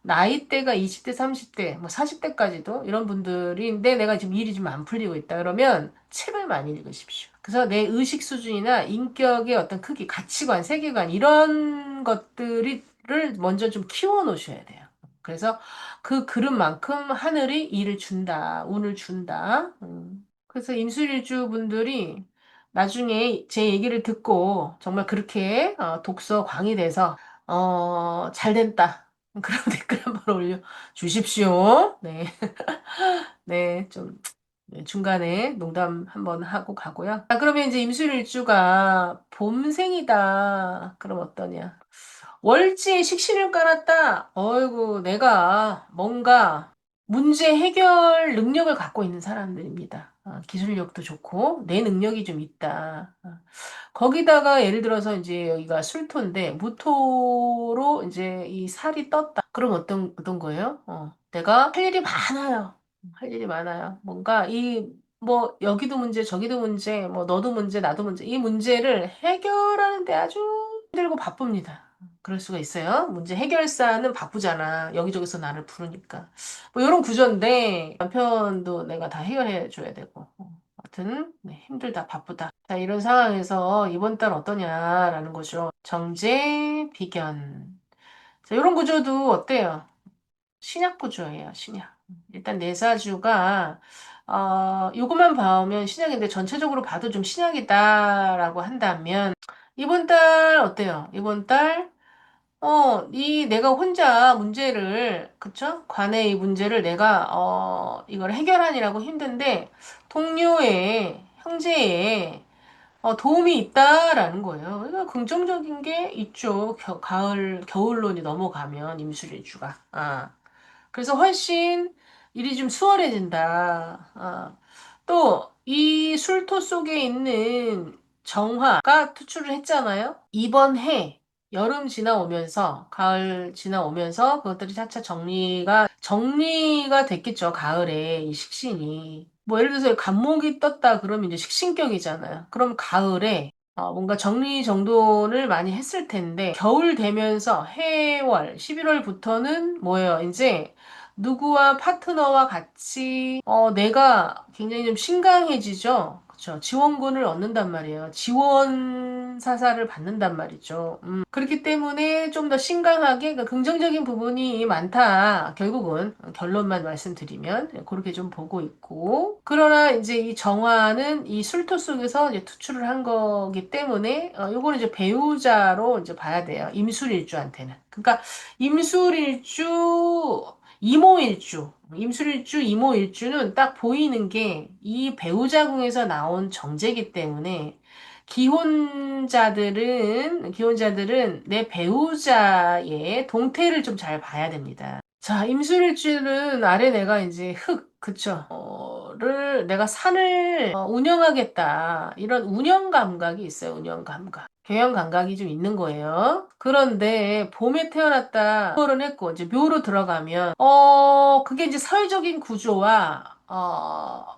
나이대가 20대, 30대, 뭐 40대까지도 이런 분들인데 내가 지금 일이 좀 안 풀리고 있다 그러면 책을 많이 읽으십시오. 그래서 내 의식 수준이나 인격의 어떤 크기, 가치관, 세계관 이런 것들을 먼저 좀 키워 놓으셔야 돼요. 그래서 그 그릇만큼 하늘이 일을 준다, 운을 준다. 그래서 임술일주 분들이 나중에 제 얘기를 듣고 정말 그렇게 독서 광이 돼서 잘 됐다. 그런 댓글 한번 올려 주십시오. 네, 네, 좀 네, 중간에 농담 한번 하고 가고요. 자, 그러면 이제 임술일주가 봄생이다. 그럼 어떠냐? 월지에 식신을 깔았다. 어이구, 내가 뭔가 문제 해결 능력을 갖고 있는 사람들입니다. 기술력도 좋고, 내 능력이 좀 있다. 거기다가 예를 들어서 이제 여기가 술토인데, 무토로 이제 이 살이 떴다. 그럼 어떤 거예요? 내가 할 일이 많아요. 할 일이 많아요. 뭔가 뭐, 여기도 문제, 저기도 문제, 뭐, 너도 문제, 나도 문제, 이 문제를 해결하는데 아주 힘들고 바쁩니다. 그럴 수가 있어요. 문제 해결사는 바쁘잖아. 여기저기서 나를 부르니까. 뭐 이런 구조인데 남편도 내가 다 해결해 줘야 되고. 하여튼 네, 힘들다, 바쁘다. 자, 이런 상황에서 이번 달 어떠냐라는 거죠. 정제, 비견. 자, 이런 구조도 어때요? 신약 구조예요, 신약. 일단 내사주가 요것만 봐오면 신약인데 전체적으로 봐도 좀 신약이다라고 한다면 이번 달 어때요? 이번 달 내가 혼자 문제를, 그쵸? 관의 이 문제를 내가, 이걸 해결하느라고 힘든데, 동료의, 형제의, 도움이 있다라는 거예요. 그러니까 긍정적인 게 있죠. 겨울론이 넘어가면, 임술일주가. 그래서 훨씬 일이 좀 수월해진다. 또, 이 술토 속에 있는 정화가 투출을 했잖아요. 이번 해 여름 지나오면서 가을 지나오면서 그것들이 차차 정리가 됐겠죠. 가을에 이 식신이 뭐 예를 들어서 간목이 떴다 그러면 이제 식신격이잖아요. 그럼 가을에 뭔가 정리정돈을 많이 했을 텐데 겨울 되면서 해월 11월부터는 뭐예요? 이제 누구와 파트너와 같이 내가 굉장히 좀 신강해지죠. 그렇죠. 지원군을 얻는단 말이에요. 지원 사사를 받는단 말이죠. 그렇기 때문에 좀 더 신강하게 그러니까 긍정적인 부분이 많다. 결국은 결론만 말씀드리면 그렇게 좀 보고 있고 그러나 이제 이 정화는 이 술토 속에서 이제 투출을 한 거기 때문에 요거는 이제 배우자로 이제 봐야 돼요. 임술일주한테는. 그러니까 임술일주 이모일주, 임술일주, 이모일주는 딱 보이는 게 이 배우자궁에서 나온 정제이기 때문에 기혼자들은 내 배우자의 동태를 좀 잘 봐야 됩니다. 자, 임술일주는 아래 내가 이제 그쵸. 내가 산을 운영하겠다. 이런 운영 감각이 있어요, 운영 감각. 경영 감각이 좀 있는 거예요. 그런데 봄에 태어났다, 를 했고, 이제 묘로 들어가면, 그게 이제 사회적인 구조와,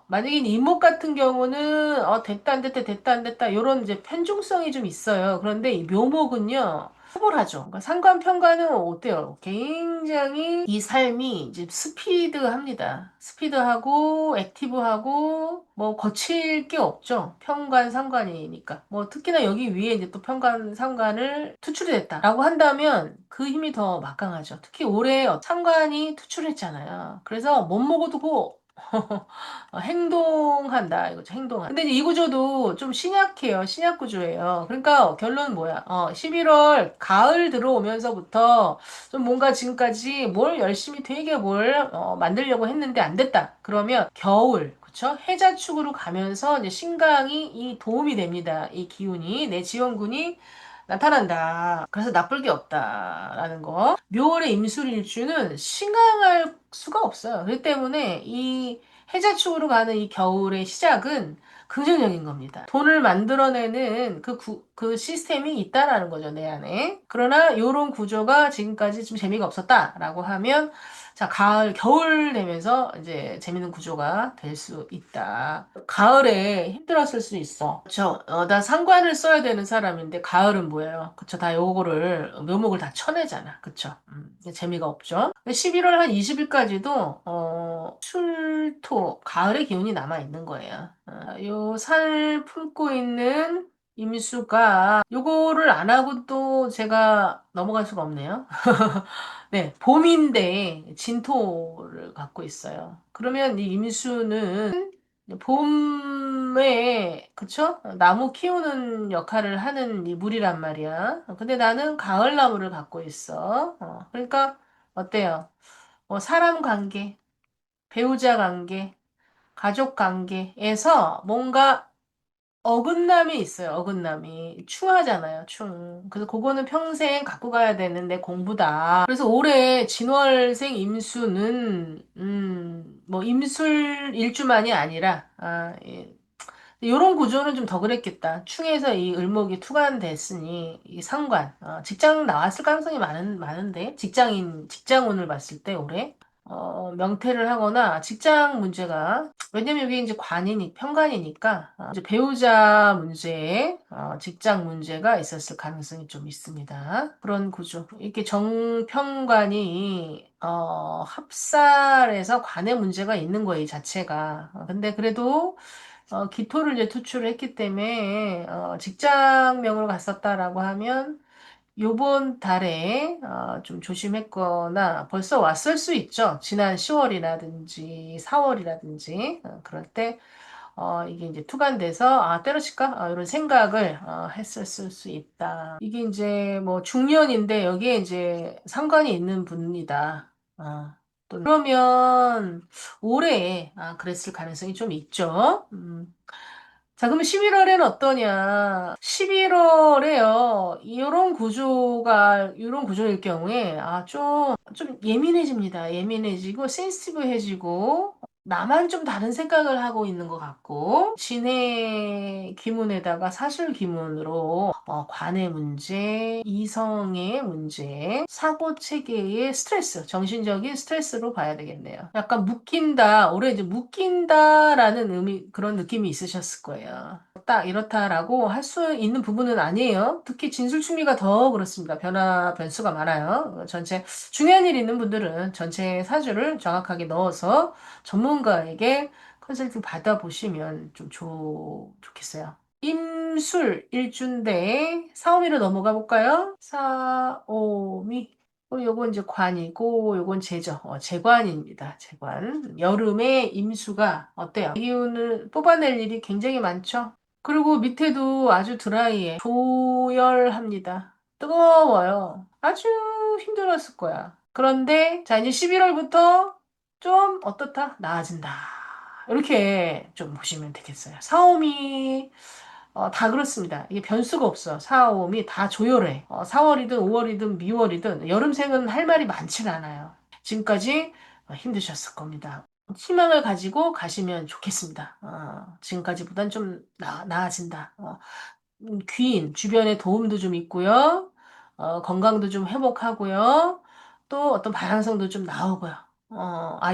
만약에 임목 같은 경우는, 됐다, 안 됐다, 됐다, 안 됐다, 이런 이제 편중성이 좀 있어요. 그런데 이 묘목은요, 초월하죠. 그러니까 상관 평가는 어때요? 굉장히 이 삶이 이제 스피드합니다. 스피드하고 액티브하고 뭐 거칠 게 없죠. 평관 상관이니까. 뭐 특히나 여기 위에 이제 또 평관 상관을 투출이 됐다라고 한다면 그 힘이 더 막강하죠. 특히 올해 상관이 투출했잖아요. 그래서 못 먹어도 고 행동한다 이거죠. 행동한. 근데 이제 이 구조도 좀 신약해요. 신약 구조예요. 그러니까 결론은 뭐야? 11월 가을 들어오면서부터 좀 뭔가 지금까지 뭘 열심히 되게 뭘 만들려고 했는데 안 됐다. 그러면 겨울 그쵸? 해자축으로 가면서 이제 신강이 이 도움이 됩니다. 이 기운이 내 지원군이 나타난다. 그래서 나쁠 게 없다라는 거. 묘월의 임술일주는 신강할 수가 없어요. 그렇기 때문에 이 해자축으로 가는 이 겨울의 시작은 긍정적인 겁니다. 돈을 만들어내는 그 시스템이 있다라는 거죠, 내 안에. 그러나 이런 구조가 지금까지 좀 재미가 없었다라고 하면 자, 겨울 되면서 이제 재밌는 구조가 될 수 있다. 가을에 힘들었을 수 있어. 그쵸? 나 상관을 써야 되는 사람인데, 가을은 뭐예요? 그쵸? 다 요거를, 묘목을 다 쳐내잖아. 그쵸? 재미가 없죠? 11월 한 20일까지도, 가을의 기운이 남아있는 거예요. 요 살 품고 있는 임수가 요거를 안 하고 또 제가 넘어갈 수가 없네요. 네, 봄인데 진토를 갖고 있어요. 그러면 이 임수는 봄에, 그쵸? 나무 키우는 역할을 하는 이 물이란 말이야. 근데 나는 가을 나무를 갖고 있어. 그러니까 어때요? 사람 관계, 배우자 관계, 가족 관계에서 뭔가 어긋남이 있어요, 어긋남이. 충하잖아요, 충. 그래서 그거는 평생 갖고 가야 되는 내 공부다. 그래서 올해 진월생 임수는, 뭐, 임술 일주만이 아니라, 예. 이런 구조는 좀 더 그랬겠다. 충에서 이 을목이 투관됐으니, 이 상관, 직장 나왔을 가능성이 많은데, 직장운을 봤을 때 올해. 명퇴를 하거나 직장 문제가 왜냐면 이게 이제 편관이니까 이제 배우자 문제에 직장 문제가 있었을 가능성이 좀 있습니다. 그런 구조. 이렇게 정편관이 합살해서 관의 문제가 있는 거예요, 이 자체가. 근데 그래도 기토를 이제 투출을 했기 때문에 직장명으로 갔었다라고 하면 요번 달에 좀 조심했거나 벌써 왔을 수 있죠. 지난 10월이라든지 4월이라든지 그럴 때 이게 이제 투간돼서 때려칠까? 이런 생각을 했었을 수 있다. 이게 이제 뭐 중년인데 여기에 이제 상관이 있는 분이다. 그러면 올해 그랬을 가능성이 좀 있죠. 자, 그러면 11월에는 어떠냐? 11월에요. 이런 구조일 경우에, 좀 예민해집니다. 예민해지고, 센시티브해지고, 나만 좀 다른 생각을 하고 있는 것 같고, 진해 귀문에다가 사실 귀문으로 관의 문제, 이성의 문제, 사고 체계의 스트레스, 정신적인 스트레스로 봐야 되겠네요. 약간 묶인다, 올해 이제 묶인다라는 그런 느낌이 있으셨을 거예요. 딱 이렇다라고 할 수 있는 부분은 아니에요. 특히 진술충리가 더 그렇습니다. 변수가 많아요. 전체 중요한 일 있는 분들은 전체 사주를 정확하게 넣어서 전문가에게 컨설팅 받아보시면 좀 좋겠어요. 임술 일주인데 사오미로 넘어가 볼까요? 사오미. 요건 이제 관이고 요건 재죠. 재관입니다. 재관. 여름에 임수가 어때요? 기운을 뽑아낼 일이 굉장히 많죠. 그리고 밑에도 아주 드라이해. 조열합니다. 뜨거워요. 아주 힘들었을 거야. 그런데 자 이제 11월부터 좀 어떻다? 나아진다. 이렇게 좀 보시면 되겠어요. 사오미 다 그렇습니다. 이게 변수가 없어. 사오미 다 조열해. 4월이든 5월이든 미월이든 여름생은 할 말이 많진 않아요. 지금까지 힘드셨을 겁니다. 희망을 가지고 가시면 좋겠습니다. 지금까지보단 좀 나아진다. 귀인, 주변에 도움도 좀 있고요. 건강도 좀 회복하고요. 또 어떤 방향성도 좀 나오고요.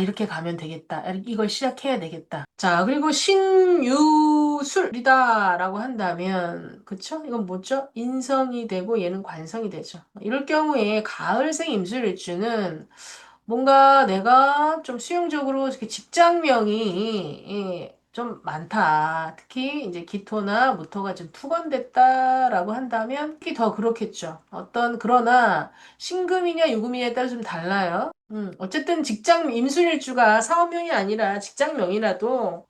이렇게 가면 되겠다. 이걸 시작해야 되겠다. 자, 그리고 신유술이다라고 한다면, 그쵸? 이건 뭐죠? 인성이 되고 얘는 관성이 되죠. 이럴 경우에 가을생 임술일주는 뭔가 내가 좀 수용적으로 이렇게 직장명이 좀 많다. 특히 이제 기토나 무토가 좀 투건됐다라고 한다면 특히 더 그렇겠죠. 그러나 신금이냐 유금이냐에 따라 좀 달라요. 어쨌든 직장 임술일주가 사업명이 아니라 직장명이라도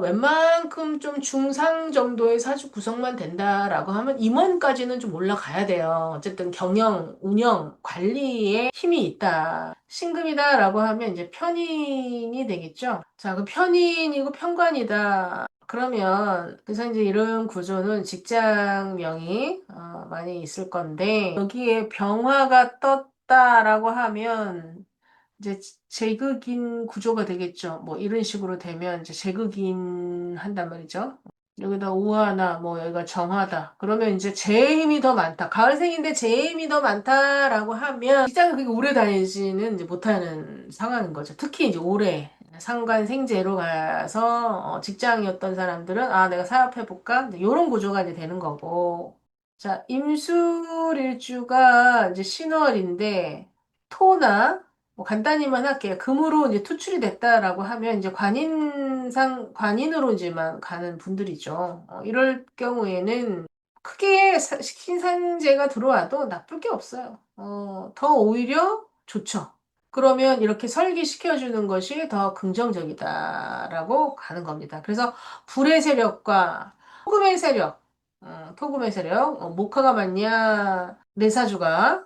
웬만큼 좀 중상 정도의 사주 구성만 된다라고 하면 임원까지는 좀 올라가야 돼요. 어쨌든 경영, 운영, 관리에 힘이 있다. 신금이다라고 하면 이제 편인이 되겠죠. 자, 그 편인이고 편관이다. 그러면 그래서 이제 이런 구조는 직장명이 많이 있을 건데 여기에 병화가 떴다라고 하면 이제 제극인 구조가 되겠죠. 뭐 이런 식으로 되면 이제 제극인 한단 말이죠. 여기다 우화나 뭐 여기가 정화다. 그러면 이제 제 힘이 더 많다. 가을생인데 제 힘이 더 많다라고 하면 직장을 그렇게 오래 다니지는 이제 못하는 상황인 거죠. 특히 이제 오래 상관 생제로 가서 직장이었던 사람들은 내가 사업해볼까? 이런 구조가 이제 되는 거고. 자, 임술일주가 이제 신월인데 토나 뭐 간단히만 할게요. 금으로 이제 투출이 됐다라고 하면 이제 관인으로 이제만 가는 분들이죠. 이럴 경우에는 크게 신산제가 들어와도 나쁠 게 없어요. 더 오히려 좋죠. 그러면 이렇게 설계시켜주는 것이 더 긍정적이다라고 가는 겁니다. 그래서 불의 세력과 토금의 세력, 토금의 세력, 목화가 맞냐, 내사주가,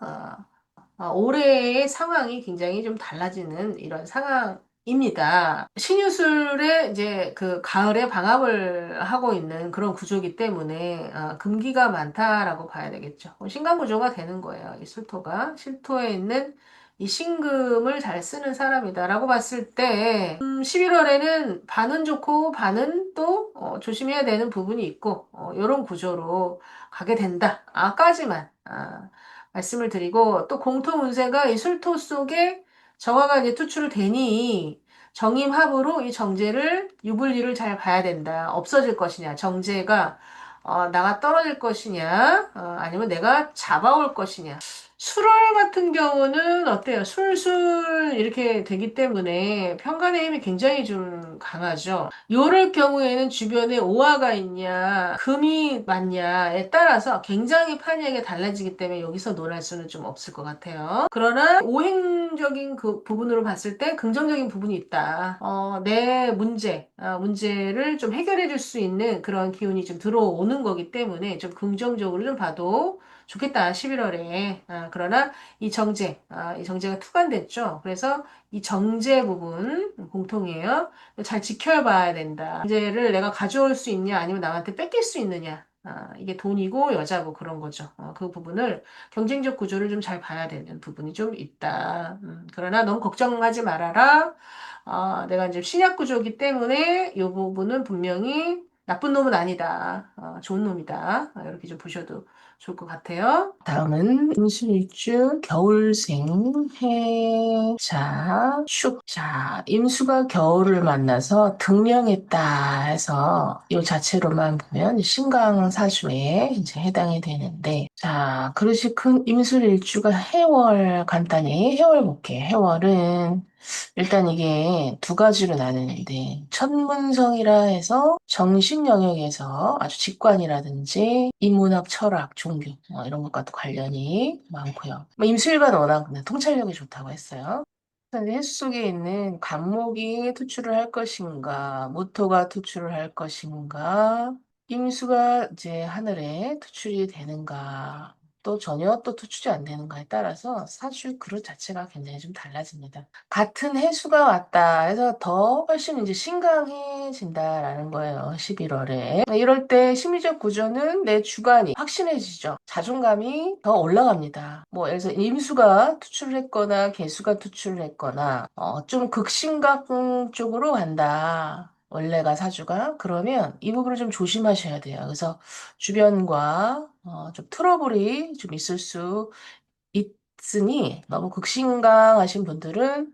올해의 상황이 굉장히 좀 달라지는 이런 상황입니다. 신유술에 이제 그 가을에 방합을 하고 있는 그런 구조이기 때문에 금기가 많다라고 봐야 되겠죠. 신강 구조가 되는 거예요. 이 술토가 실토에 있는 이 신금을 잘 쓰는 사람이다라고 봤을 때 11월에는 반은 좋고 반은 또 조심해야 되는 부분이 있고 이런 구조로 가게 된다. 까지만. 말씀을 드리고 또 공통 운세가 이 술토 속에 정화가 이제 투출을 되니 정임합으로 이 정제를 유불리를 잘 봐야 된다. 없어질 것이냐, 정제가 나가 떨어질 것이냐, 아니면 내가 잡아올 것이냐. 술월 같은 경우는 어때요? 술술 이렇게 되기 때문에 편간의 힘이 굉장히 좀 강하죠. 요럴 경우에는 주변에 오화가 있냐, 금이 많냐에 따라서 굉장히 판이하게 달라지기 때문에 여기서 논할 수는 좀 없을 것 같아요. 그러나 오행적인 그 부분으로 봤을 때 긍정적인 부분이 있다. 내 문제를 좀 해결해 줄 수 있는 그런 기운이 좀 들어오는 거기 때문에 좀 긍정적으로 좀 봐도 좋겠다, 11월에. 그러나 이 정제가 투관됐죠. 그래서 이 정제 부분 공통이에요. 잘 지켜봐야 된다. 정제를 내가 가져올 수 있냐, 아니면 남한테 뺏길 수 있느냐. 이게 돈이고 여자고 그런 거죠. 그 부분을 경쟁적 구조를 좀 잘 봐야 되는 부분이 좀 있다. 그러나 너무 걱정하지 말아라. 내가 이제 신약 구조이기 때문에 이 부분은 분명히 나쁜 놈은 아니다. 좋은 놈이다. 이렇게 좀 보셔도 좋을 것 같아요. 다음은 임수일주 겨울생 해자 축. 자, 임수가 겨울을 만나서 등령했다 해서 이 자체로만 보면 신강사주에 이제 해당이 되는데, 자, 그릇이 큰 임술일주가 해월, 간단히 해월 볼게. 해월은 일단 이게 두 가지로 나누는데, 천문성이라 해서 정신 영역에서 아주 직관이라든지 인문학, 철학, 종교 이런 것과도 관련이 많고요. 임술관 워낙 통찰력이 좋다고 했어요. 헬스 속에 있는 관목이 투출을 할 것인가, 모토가 투출을 할 것인가, 임수가 이제 하늘에 투출이 되는가, 또 전혀 또 투출이 안 되는가에 따라서 사주 그릇 자체가 굉장히 좀 달라집니다. 같은 해수가 왔다 해서 더 훨씬 이제 신강해진다라는 거예요. 11월에. 이럴 때 심리적 구조는 내 주관이 확신해지죠. 자존감이 더 올라갑니다. 뭐 예를 들어서 임수가 투출을 했거나 개수가 투출을 했거나 좀 극심각 쪽으로 간다. 원래가 사주가 그러면 이 부분을 좀 조심하셔야 돼요. 그래서 주변과 좀 트러블이 좀 있을 수 있으니 너무 극심강하신 분들은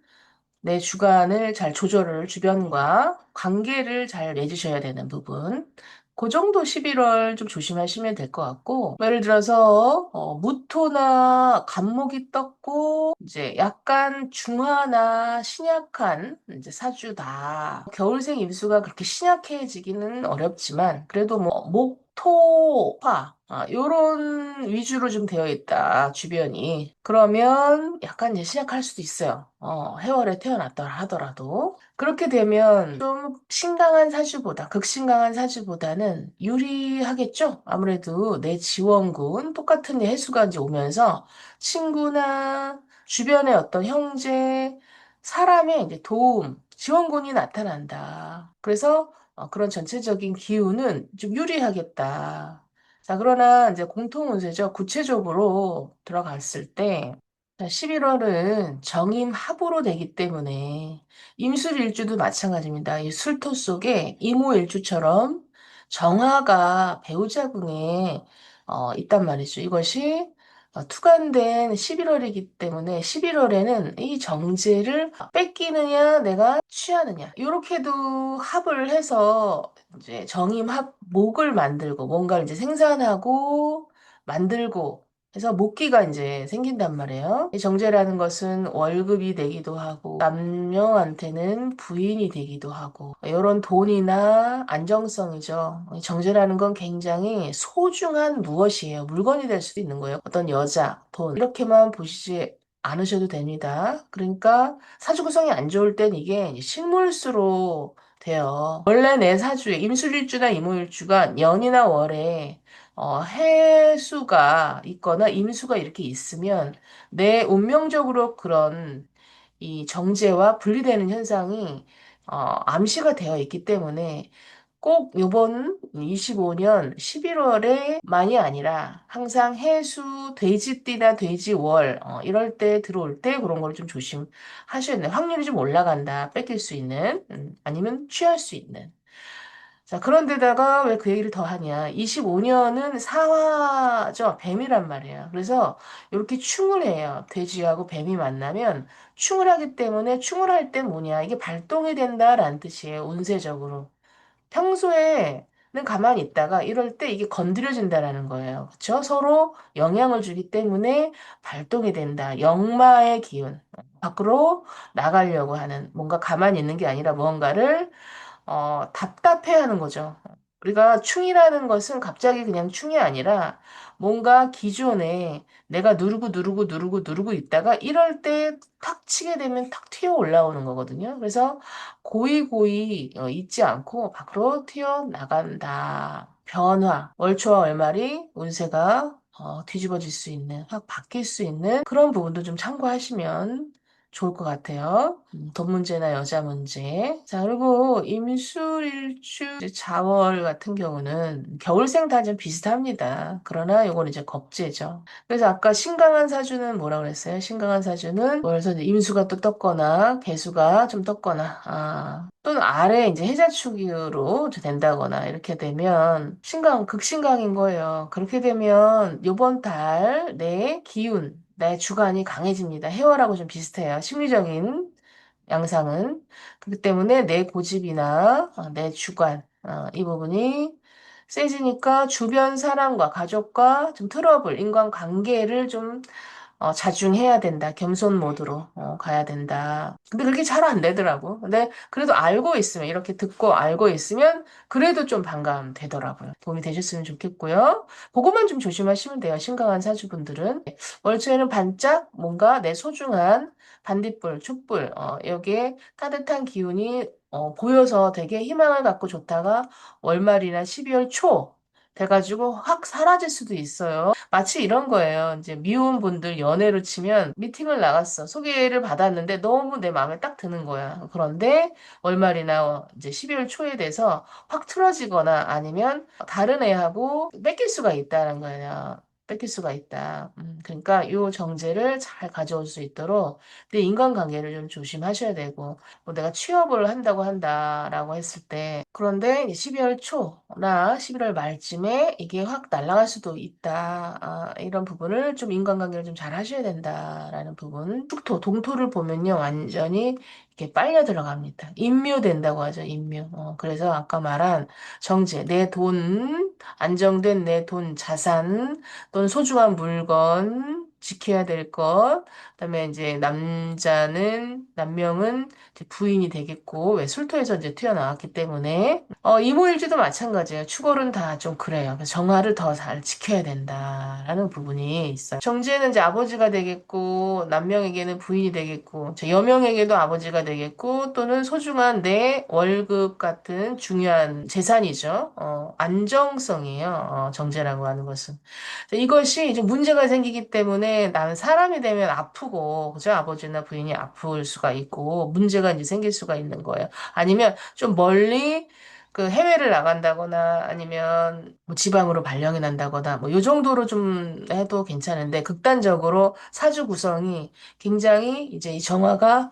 내 주관을 잘 조절을 주변과 관계를 잘 맺으셔야 되는 부분. 그 정도 11월 좀 조심하시면 될 것 같고, 예를 들어서, 무토나 간목이 떴고, 이제 약간 중화나 신약한 이제 사주다. 겨울생 임수가 그렇게 신약해지기는 어렵지만, 그래도 뭐, 목, 토, 화, 요런 위주로 좀 되어 있다, 주변이. 그러면 약간 이제 시작할 수도 있어요. 해월에 태어났더라 하더라도. 그렇게 되면 좀 신강한 사주보다, 극신강한 사주보다는 유리하겠죠? 아무래도 내 지원군, 똑같은 해수가 이제 오면서 친구나 주변의 어떤 형제, 사람의 이제 도움, 지원군이 나타난다. 그래서 그런 전체적인 기운은 좀 유리하겠다. 자, 그러나 이제 공통운세죠. 구체적으로 들어갔을 때, 11월은 정임합으로 되기 때문에 임술일주도 마찬가지입니다. 이 술토 속에 이모일주처럼 정화가 배우자궁에 있단 말이죠. 이것이 투관된 11월이기 때문에 11월에는 이 정제를 뺏기느냐 내가 취하느냐 이렇게도 합을 해서 이제 정임합 목을 만들고 뭔가를 이제 생산하고 만들고 해서 목기가 이제 생긴단 말이에요. 이 정제라는 것은 월급이 되기도 하고 남녀한테는 부인이 되기도 하고 이런 돈이나 안정성이죠. 이 정제라는 건 굉장히 소중한 무엇이에요. 물건이 될 수도 있는 거예요. 어떤 여자, 돈 이렇게만 보시지 않으셔도 됩니다. 그러니까 사주 구성이 안 좋을 땐 이게 이제 식물수로 돼요. 원래 내 사주에 임술일주나 이모일주가 년이나 월에 해수가 있거나 임수가 이렇게 있으면 내 운명적으로 그런 이 정제와 분리되는 현상이 암시가 되어 있기 때문에 꼭 이번 25년 11월에 만이 아니라 항상 해수 돼지띠나 돼지월 이럴 때 들어올 때 그런 걸 좀 조심하셔야 돼요. 확률이 좀 올라간다. 뺏길 수 있는 아니면 취할 수 있는. 자, 그런데다가 왜 그 얘기를 더 하냐. 25년은 사화죠. 뱀이란 말이에요. 그래서 이렇게 충을 해요. 돼지하고 뱀이 만나면 충을 하기 때문에 충을 할 때 뭐냐. 이게 발동이 된다라는 뜻이에요. 운세적으로. 평소에는 가만히 있다가 이럴 때 이게 건드려진다라는 거예요. 그렇죠? 서로 영향을 주기 때문에 발동이 된다. 역마의 기운. 밖으로 나가려고 하는 뭔가 가만히 있는 게 아니라 무언가를 답답해하는 거죠. 우리가 충이라는 것은 갑자기 그냥 충이 아니라 뭔가 기존에 내가 누르고 있다가 이럴 때 탁 치게 되면 탁 튀어 올라오는 거거든요. 그래서 고이 있지 않고 밖으로 튀어 나간다. 변화, 월초와 월말이 운세가 뒤집어질 수 있는, 확 바뀔 수 있는 그런 부분도 좀 참고하시면 좋을 것 같아요. 돈 문제나 여자 문제. 자, 그리고 임술일주 자월 같은 경우는 겨울생 다 좀 비슷합니다. 그러나 요건 이제 겁재죠. 그래서 아까 신강한 사주는 뭐라 그랬어요? 신강한 사주는 그래서 이제 임수가 또 떴거나 개수가 좀 떴거나 또는 아래 이제 해자축으로 된다거나 이렇게 되면 신강 극신강인 거예요. 그렇게 되면 요번 달 내 기운, 내 주관이 강해집니다. 해월하고 좀 비슷해요. 심리적인 양상은. 그렇기 때문에 내 고집이나 내 주관, 이 부분이 세지니까 주변 사람과 가족과 좀 트러블, 인간관계를 좀 자중해야 된다. 겸손 모드로 가야 된다. 근데 그렇게 잘 안 되더라고. 근데 그래도 알고 있으면 이렇게 듣고 알고 있으면 그래도 좀 반감되더라고요. 도움이 되셨으면 좋겠고요. 그것만 좀 조심하시면 돼요. 심각한 사주분들은. 월초에는 반짝 뭔가 내 소중한 반딧불, 촛불 여기에 따뜻한 기운이 보여서 되게 희망을 갖고 좋다가 월말이나 12월 초 돼가지고 확 사라질 수도 있어요. 마치 이런 거예요. 이제 미혼 분들 연애로 치면 미팅을 나갔어. 소개를 받았는데 너무 내 마음에 딱 드는 거야. 그런데 월말이나 이제 12월 초에 돼서 확 틀어지거나 아니면 다른 애하고 뺏길 수가 있다는 거예요. 뺏길 수가 있다. 그러니까 이 정제를 잘 가져올 수 있도록 내 인간관계를 좀 조심하셔야 되고 뭐 내가 취업을 한다고 한다라고 했을 때 그런데 이제 12월 초나 11월 말쯤에 이게 확 날아갈 수도 있다. 이런 부분을 좀 인간관계를 좀 잘 하셔야 된다라는 부분. 축토, 동토를 보면요. 완전히 이렇게 빨려 들어갑니다. 인묘된다고 하죠. 인묘. 그래서 아까 말한 정제, 내 돈, 안정된 내 돈, 자산, 또는 소중한 물건, 지켜야 될 것, 그다음에 이제 남명은 이제 부인이 되겠고, 왜 술토에서 이제 튀어나왔기 때문에, 이모일주도 마찬가지예요. 축월은 다 좀 그래요. 그래서 정화를 더 잘 지켜야 된다라는 부분이 있어요. 정제는 이제 아버지가 되겠고, 남명에게는 부인이 되겠고, 여명에게도 아버지가 되겠고, 또는 소중한 내 월급 같은 중요한 재산이죠. 안정성이에요. 정제라고 하는 것은. 이것이 이제 문제가 생기기 때문에 나는 사람이 되면 아프고, 그죠? 아버지나 부인이 아플 수가 있고, 문제가 이제 생길 수가 있는 거예요. 아니면 좀 멀리 그 해외를 나간다거나 아니면 뭐 지방으로 발령이 난다거나 뭐 요 정도로 좀 해도 괜찮은데 극단적으로 사주 구성이 굉장히 이제 이 정화가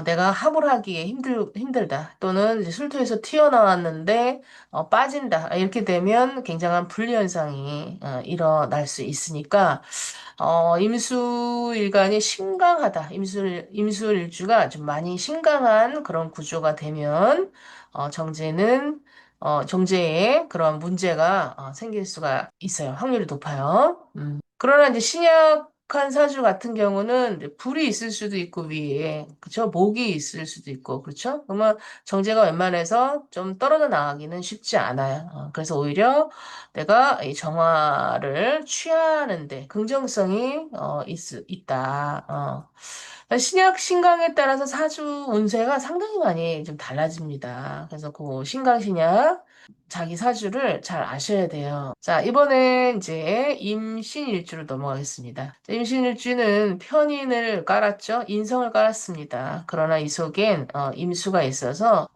내가 합을 하기에 힘들다. 또는 이제 술토에서 튀어나왔는데 빠진다. 이렇게 되면 굉장한 분리 현상이 일어날 수 있으니까 임수일간이 신강하다. 임수일주가 좀 많이 신강한 그런 구조가 되면 정제에 그런 문제가 생길 수가 있어요. 확률이 높아요. 그러나 이제 신약한 사주 같은 경우는 이제 불이 있을 수도 있고 위에 그쵸? 목이 있을 수도 있고 그렇죠? 그러면 정제가 웬만해서 좀 떨어져 나가기는 쉽지 않아요. 그래서 오히려 내가 이 정화를 취하는데 긍정성이 있다. 신약 신강에 따라서 사주 운세가 상당히 많이 좀 달라집니다. 그래서 그 신강 신약 자기 사주를 잘 아셔야 돼요. 자, 이번에 이제 임신일주로 넘어가겠습니다. 자, 임신일주는 편인을 깔았죠. 인성을 깔았습니다. 그러나 이 속엔 임수가 있어서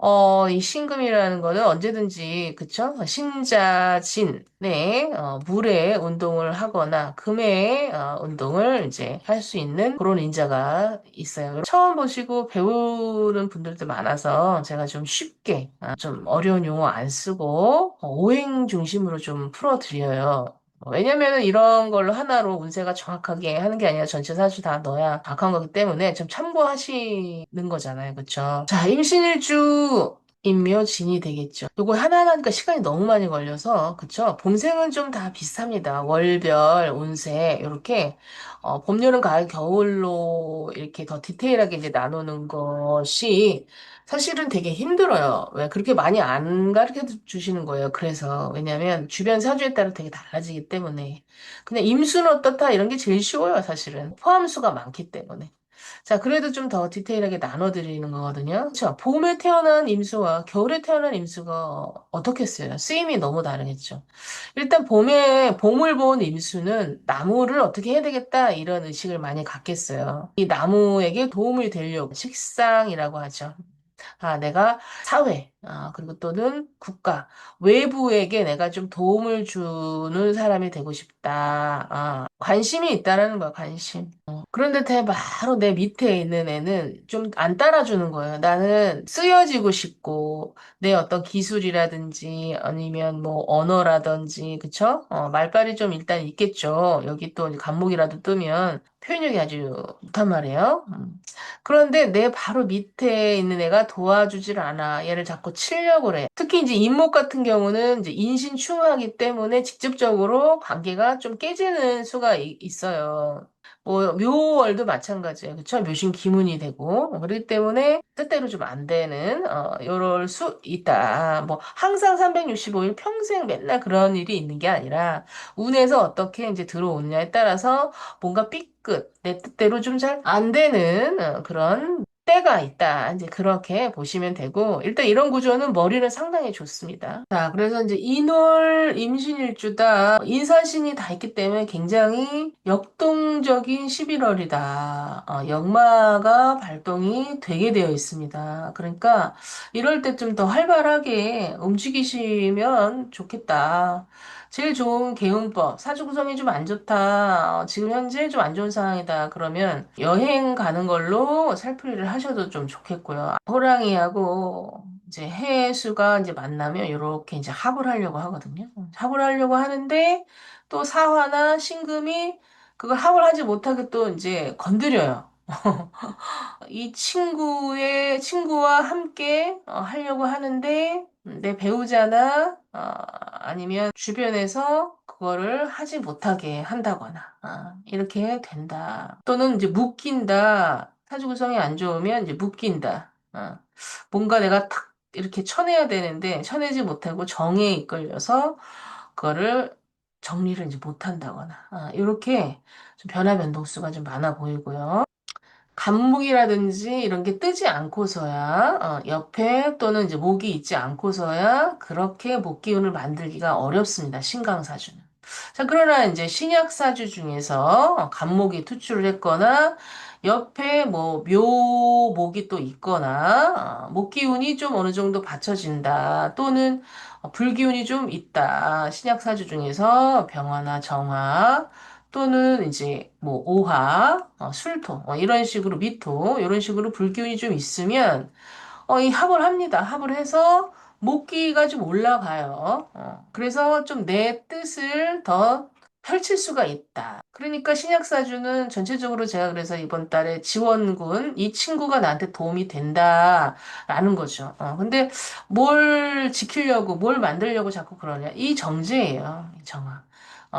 이 신금이라는 거는 언제든지 그쵸? 신자진 네, 물의 운동을 하거나 금의 운동을 이제 할 수 있는 그런 인자가 있어요. 처음 보시고 배우는 분들도 많아서 제가 좀 쉽게 좀 어려운 용어 안 쓰고 오행 중심으로 좀 풀어드려요. 왜냐면은 이런 걸로 하나로 운세가 정확하게 하는 게 아니라 전체 사주 다 넣어야 정확한 거기 때문에 좀 참고하시는 거잖아요. 그쵸? 자, 임신일주 인묘진이 되겠죠. 요거 하나하나 하니까 시간이 너무 많이 걸려서 그쵸? 봄생은 좀 다 비슷합니다. 월별, 운세 이렇게 봄, 여름, 가을, 겨울로 이렇게 더 디테일하게 이제 나누는 것이 사실은 되게 힘들어요. 왜 그렇게 많이 안 가르쳐 주시는 거예요. 그래서 왜냐하면 주변 사주에 따라 되게 달라지기 때문에 그냥 임수는 어떻다 이런 게 제일 쉬워요. 사실은 포함수가 많기 때문에. 자, 그래도 좀 더 디테일하게 나눠드리는 거거든요. 자, 봄에 태어난 임수와 겨울에 태어난 임수가 어떻겠어요? 쓰임이 너무 다르겠죠. 일단 봄을 본 임수는 나무를 어떻게 해야 되겠다 이런 의식을 많이 갖겠어요. 이 나무에게 도움이 되려고 식상이라고 하죠. 아, 내가 사회, 그리고 또는 국가, 외부에게 내가 좀 도움을 주는 사람이 되고 싶다. 관심이 있다라는 거야, 관심. 그런데 바로 내 밑에 있는 애는 좀 안 따라주는 거예요. 나는 쓰여지고 싶고, 내 어떤 기술이라든지, 아니면 뭐 언어라든지, 그쵸? 말빨이 좀 일단 있겠죠. 여기 또 간목이라도 뜨면 표현력이 아주 못한 말이에요. 그런데 내 바로 밑에 있는 애가 도와주질 않아. 얘를 자꾸 치려고 그래. 특히 이제 인목 같은 경우는 이제 인신충하기 때문에 직접적으로 관계가 좀 깨지는 수가 있어요. 뭐 묘월도 마찬가지예요. 그쵸? 묘신 기문이 되고 그렇기 때문에 뜻대로 좀 안 되는 요럴 수 있다. 뭐 항상 365일 평생 맨날 그런 일이 있는 게 아니라 운에서 어떻게 이제 들어오느냐에 따라서 뭔가 삐끗 내 뜻대로 좀 잘 안 되는 그런 때가 있다. 이제 그렇게 보시면 되고 일단 이런 구조는 머리는 상당히 좋습니다. 자, 그래서 이제 인월 임신일주다 인사신이 다 있기 때문에 굉장히 역동적인 11월이다. 역마가 발동이 되게 되어 있습니다. 그러니까 이럴 때 좀 더 활발하게 움직이시면 좋겠다. 제일 좋은 개운법, 사주 구성이 좀 안 좋다. 지금 현재 좀 안 좋은 상황이다. 그러면 여행 가는 걸로 살풀이를 하셔도 좀 좋겠고요. 호랑이하고 이제 해수가 이제 만나면 이렇게 이제 합을 하려고 하거든요. 합을 하려고 하는데 또 사화나 신금이 그걸 합을 하지 못하게 또 이제 건드려요. 이 친구와 함께 하려고 하는데 내 배우자나 아니면 주변에서 그거를 하지 못하게 한다거나 이렇게 된다. 또는 이제 묶인다. 사주 구성이 안 좋으면 이제 묶인다. 뭔가 내가 탁 이렇게 쳐내야 되는데 쳐내지 못하고 정에 이끌려서 그거를 정리를 이제 못한다거나 이렇게 좀 변화 변동수가 좀 많아 보이고요. 간목이라든지 이런 게 뜨지 않고서야 옆에 또는 이제 목이 있지 않고서야 그렇게 목 기운을 만들기가 어렵습니다. 신강사주는. 자, 그러나 이제 신약사주 중에서 간목이 투출을 했거나 옆에 뭐 묘목이 또 있거나 목 기운이 좀 어느 정도 받쳐진다 또는 불기운이 좀 있다. 신약사주 중에서 병화나 정화 또는 이제 뭐 오화, 술토 이런 식으로 미토 이런 식으로 불기운이 좀 있으면 이 합을 합니다. 합을 해서 목기가 좀 올라가요. 그래서 좀 내 뜻을 더 펼칠 수가 있다. 그러니까 신약사주는 전체적으로 제가 그래서 이번 달에 지원군, 이 친구가 나한테 도움이 된다라는 거죠. 근데 뭘 지키려고, 뭘 만들려고 자꾸 그러냐. 이 정제예요. 이 정화.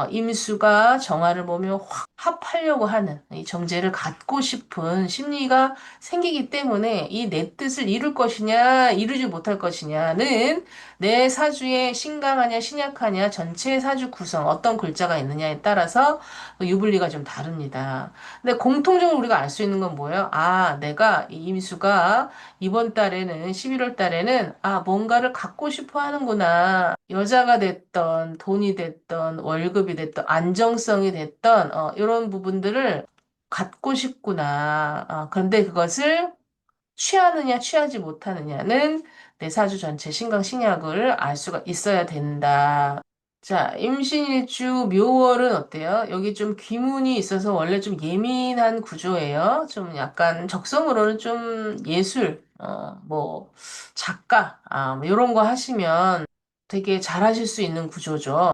임수가 정화를 보며 확 합하려고 하는 이 정제를 갖고 싶은 심리가 생기기 때문에 이 내 뜻을 이룰 것이냐, 이루지 못할 것이냐는 내 사주에 신강하냐, 신약하냐, 전체 사주 구성, 어떤 글자가 있느냐에 따라서 그 유불리가 좀 다릅니다. 근데 공통적으로 우리가 알 수 있는 건 뭐예요? 내가 이 임수가 이번 달에는, 11월 달에는, 뭔가를 갖고 싶어 하는구나. 여자가 됐던, 돈이 됐던, 월급이 됐던, 안정성이 됐던, 이런 부분들을 갖고 싶구나. 그런데 그것을 취하느냐, 취하지 못하느냐는 내 사주 전체 신강 신약을 알 수가 있어야 된다. 자, 임신일주 묘월은 어때요? 여기 좀 귀문이 있어서 원래 좀 예민한 구조예요. 좀 약간 적성으로는 좀 예술, 뭐, 작가, 뭐 이런 거 하시면 되게 잘하실 수 있는 구조죠.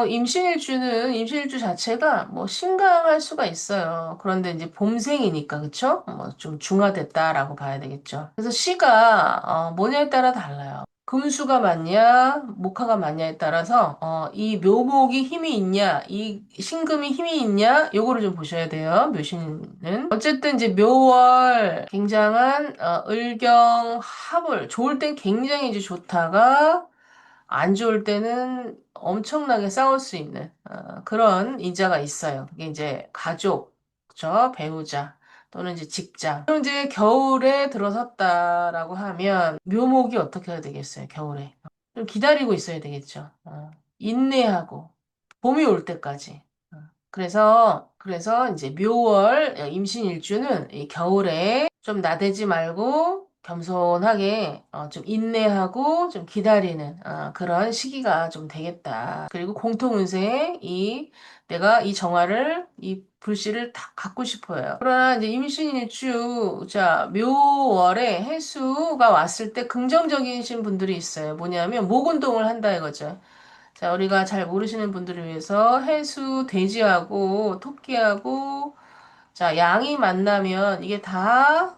임신일주 자체가 뭐 신강할 수가 있어요. 그런데 이제 봄생이니까, 그쵸? 뭐 좀 중화됐다라고 봐야 되겠죠. 그래서 시가, 뭐냐에 따라 달라요. 금수가 맞냐, 목화가 맞냐에 따라서, 이 묘목이 힘이 있냐, 이 신금이 힘이 있냐, 요거를 좀 보셔야 돼요. 묘신은. 어쨌든 이제 묘월, 굉장한, 을경, 합을, 좋을 땐 굉장히 이제 좋다가, 안 좋을 때는 엄청나게 싸울 수 있는 그런 인자가 있어요. 그게 이제 가족, 그죠? 배우자. 또는 이제 직장. 그럼 이제 겨울에 들어섰다라고 하면 묘목이 어떻게 해야 되겠어요, 겨울에? 좀 기다리고 있어야 되겠죠. 인내하고 봄이 올 때까지. 그래서 이제 묘월 임신일주는 이 겨울에 좀 나대지 말고 겸손하게 좀 인내하고 좀 기다리는 그런 시기가 좀 되겠다. 그리고 공통운세 내가 이 정화를 이 불씨를 다 갖고 싶어요. 그러나 이제 임신일주 자 묘월에 해수가 왔을 때 긍정적이신 분들이 있어요. 뭐냐면 목운동을 한다 이거죠. 자, 우리가 잘 모르시는 분들을 위해서 해수, 돼지하고 토끼하고 자, 양이 만나면 이게 다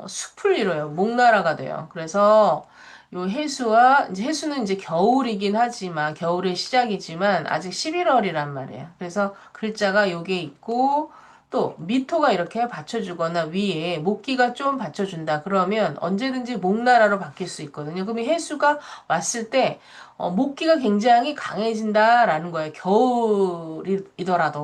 숲을 이뤄요. 목나라가 돼요. 그래서 요 해수와 이제 해수는 이제 겨울이긴 하지만 겨울의 시작이지만 아직 11월이란 말이에요. 그래서 글자가 요게 있고 또 미토가 이렇게 받쳐주거나 위에 목기가 좀 받쳐준다. 그러면 언제든지 목나라로 바뀔 수 있거든요. 그럼 이 해수가 왔을 때 목기가 굉장히 강해진다라는 거예요. 겨울이더라도,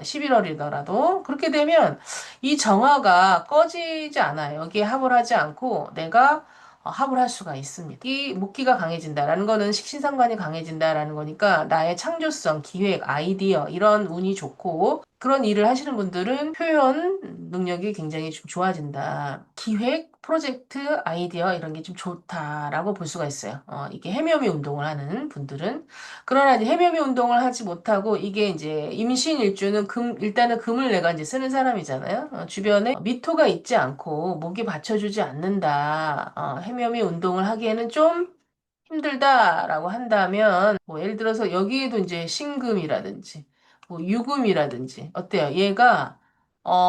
11월이더라도. 그렇게 되면 이 정화가 꺼지지 않아요. 여기에 합을 하지 않고 내가 합을 할 수가 있습니다. 이 목기가 강해진다라는 거는 식신상관이 강해진다라는 거니까 나의 창조성, 기획, 아이디어 이런 운이 좋고 그런 일을 하시는 분들은 표현 능력이 굉장히 좀 좋아진다. 기획, 프로젝트, 아이디어 이런 게 좀 좋다라고 볼 수가 있어요. 이게 해묘미 운동을 하는 분들은. 그러나 이제 해묘미 운동을 하지 못하고 이게 이제 임신일주는 일단은 금을 내가 이제 쓰는 사람이잖아요. 주변에 미토가 있지 않고 목이 받쳐주지 않는다. 해묘미 운동을 하기에는 좀 힘들다라고 한다면, 뭐 예를 들어서 여기에도 이제 신금이라든지, 뭐 유금이라든지, 어때요?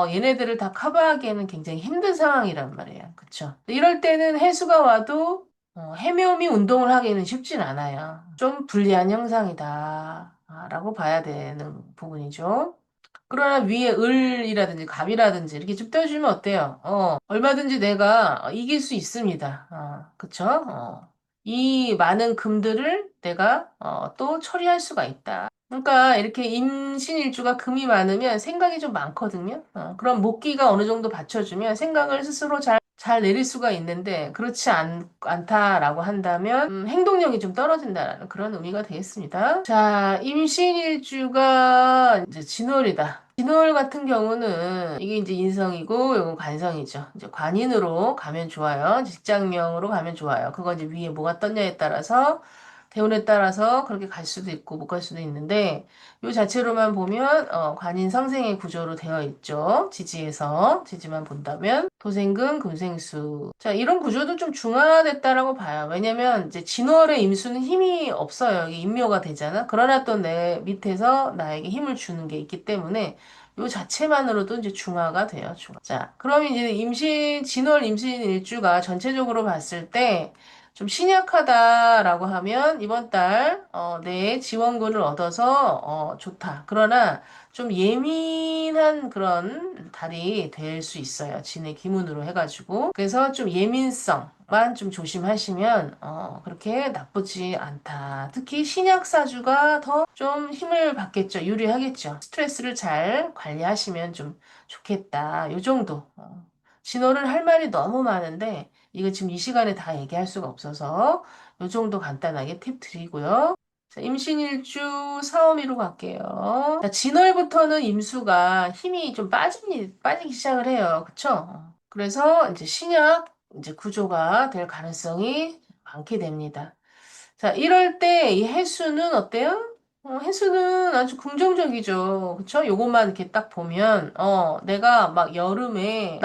얘네들을 다 커버하기에는 굉장히 힘든 상황이란 말이에요. 그쵸? 이럴 때는 해수가 와도, 해묘미 운동을 하기에는 쉽진 않아요. 좀 불리한 형상이다. 라고 봐야 되는 부분이죠. 그러나 위에 을이라든지 갑이라든지 이렇게 좀 떼주면 어때요? 얼마든지 내가 이길 수 있습니다. 그쵸? 이 많은 금들을 내가 또 처리할 수가 있다. 그러니까 이렇게 임신일주가 금이 많으면 생각이 좀 많거든요. 그럼 목기가 어느 정도 받쳐주면 생각을 스스로 잘 내릴 수가 있는데 그렇지 않다라고 한다면 행동력이 좀 떨어진다라는 그런 의미가 되겠습니다. 자, 임신일주가 이제 진월이다. 진월 같은 경우는 이게 이제 인성이고 이건 관성이죠. 이제 관인으로 가면 좋아요. 직장명으로 가면 좋아요. 그건 이제 위에 뭐가 떴냐에 따라서 대운에 따라서 그렇게 갈 수도 있고 못 갈 수도 있는데 이 자체로만 보면 관인 상생의 구조로 되어 있죠. 지지만 본다면 도생금 금생수. 자, 이런 구조도 좀 중화됐다라고 봐요. 왜냐면 이제 진월의 임수는 힘이 없어요. 여기 임묘가 되잖아. 그러나 또 내 밑에서 나에게 힘을 주는 게 있기 때문에 요 자체만으로도 이제 중화가 돼요. 중화. 자, 그럼 이제 진월 임신 일주가 전체적으로 봤을 때 좀 신약하다라고 하면 이번 달, 내 지원금을 얻어서, 좋다. 그러나 좀 예민한 그런 달이 될 수 있어요. 진의 기문으로 해가지고. 그래서 좀 예민성만 좀 조심하시면, 그렇게 나쁘지 않다. 특히 신약사주가 더 좀 힘을 받겠죠. 유리하겠죠. 스트레스를 잘 관리하시면 좀 좋겠다. 요 정도. 진호를 할 말이 너무 많은데, 이거 지금 이 시간에 다 얘기할 수가 없어서 요 정도 간단하게 팁 드리고요. 자, 임신일주 사오미로 갈게요. 자, 진월부터는 임수가 힘이 좀 빠지기 시작을 해요. 그쵸? 그래서 이제 신약 이제 구조가 될 가능성이 많게 됩니다. 자, 이럴 때 이 해수는 어때요? 해수는 아주 긍정적이죠. 그쵸? 요것만 이렇게 딱 보면, 내가 막 여름에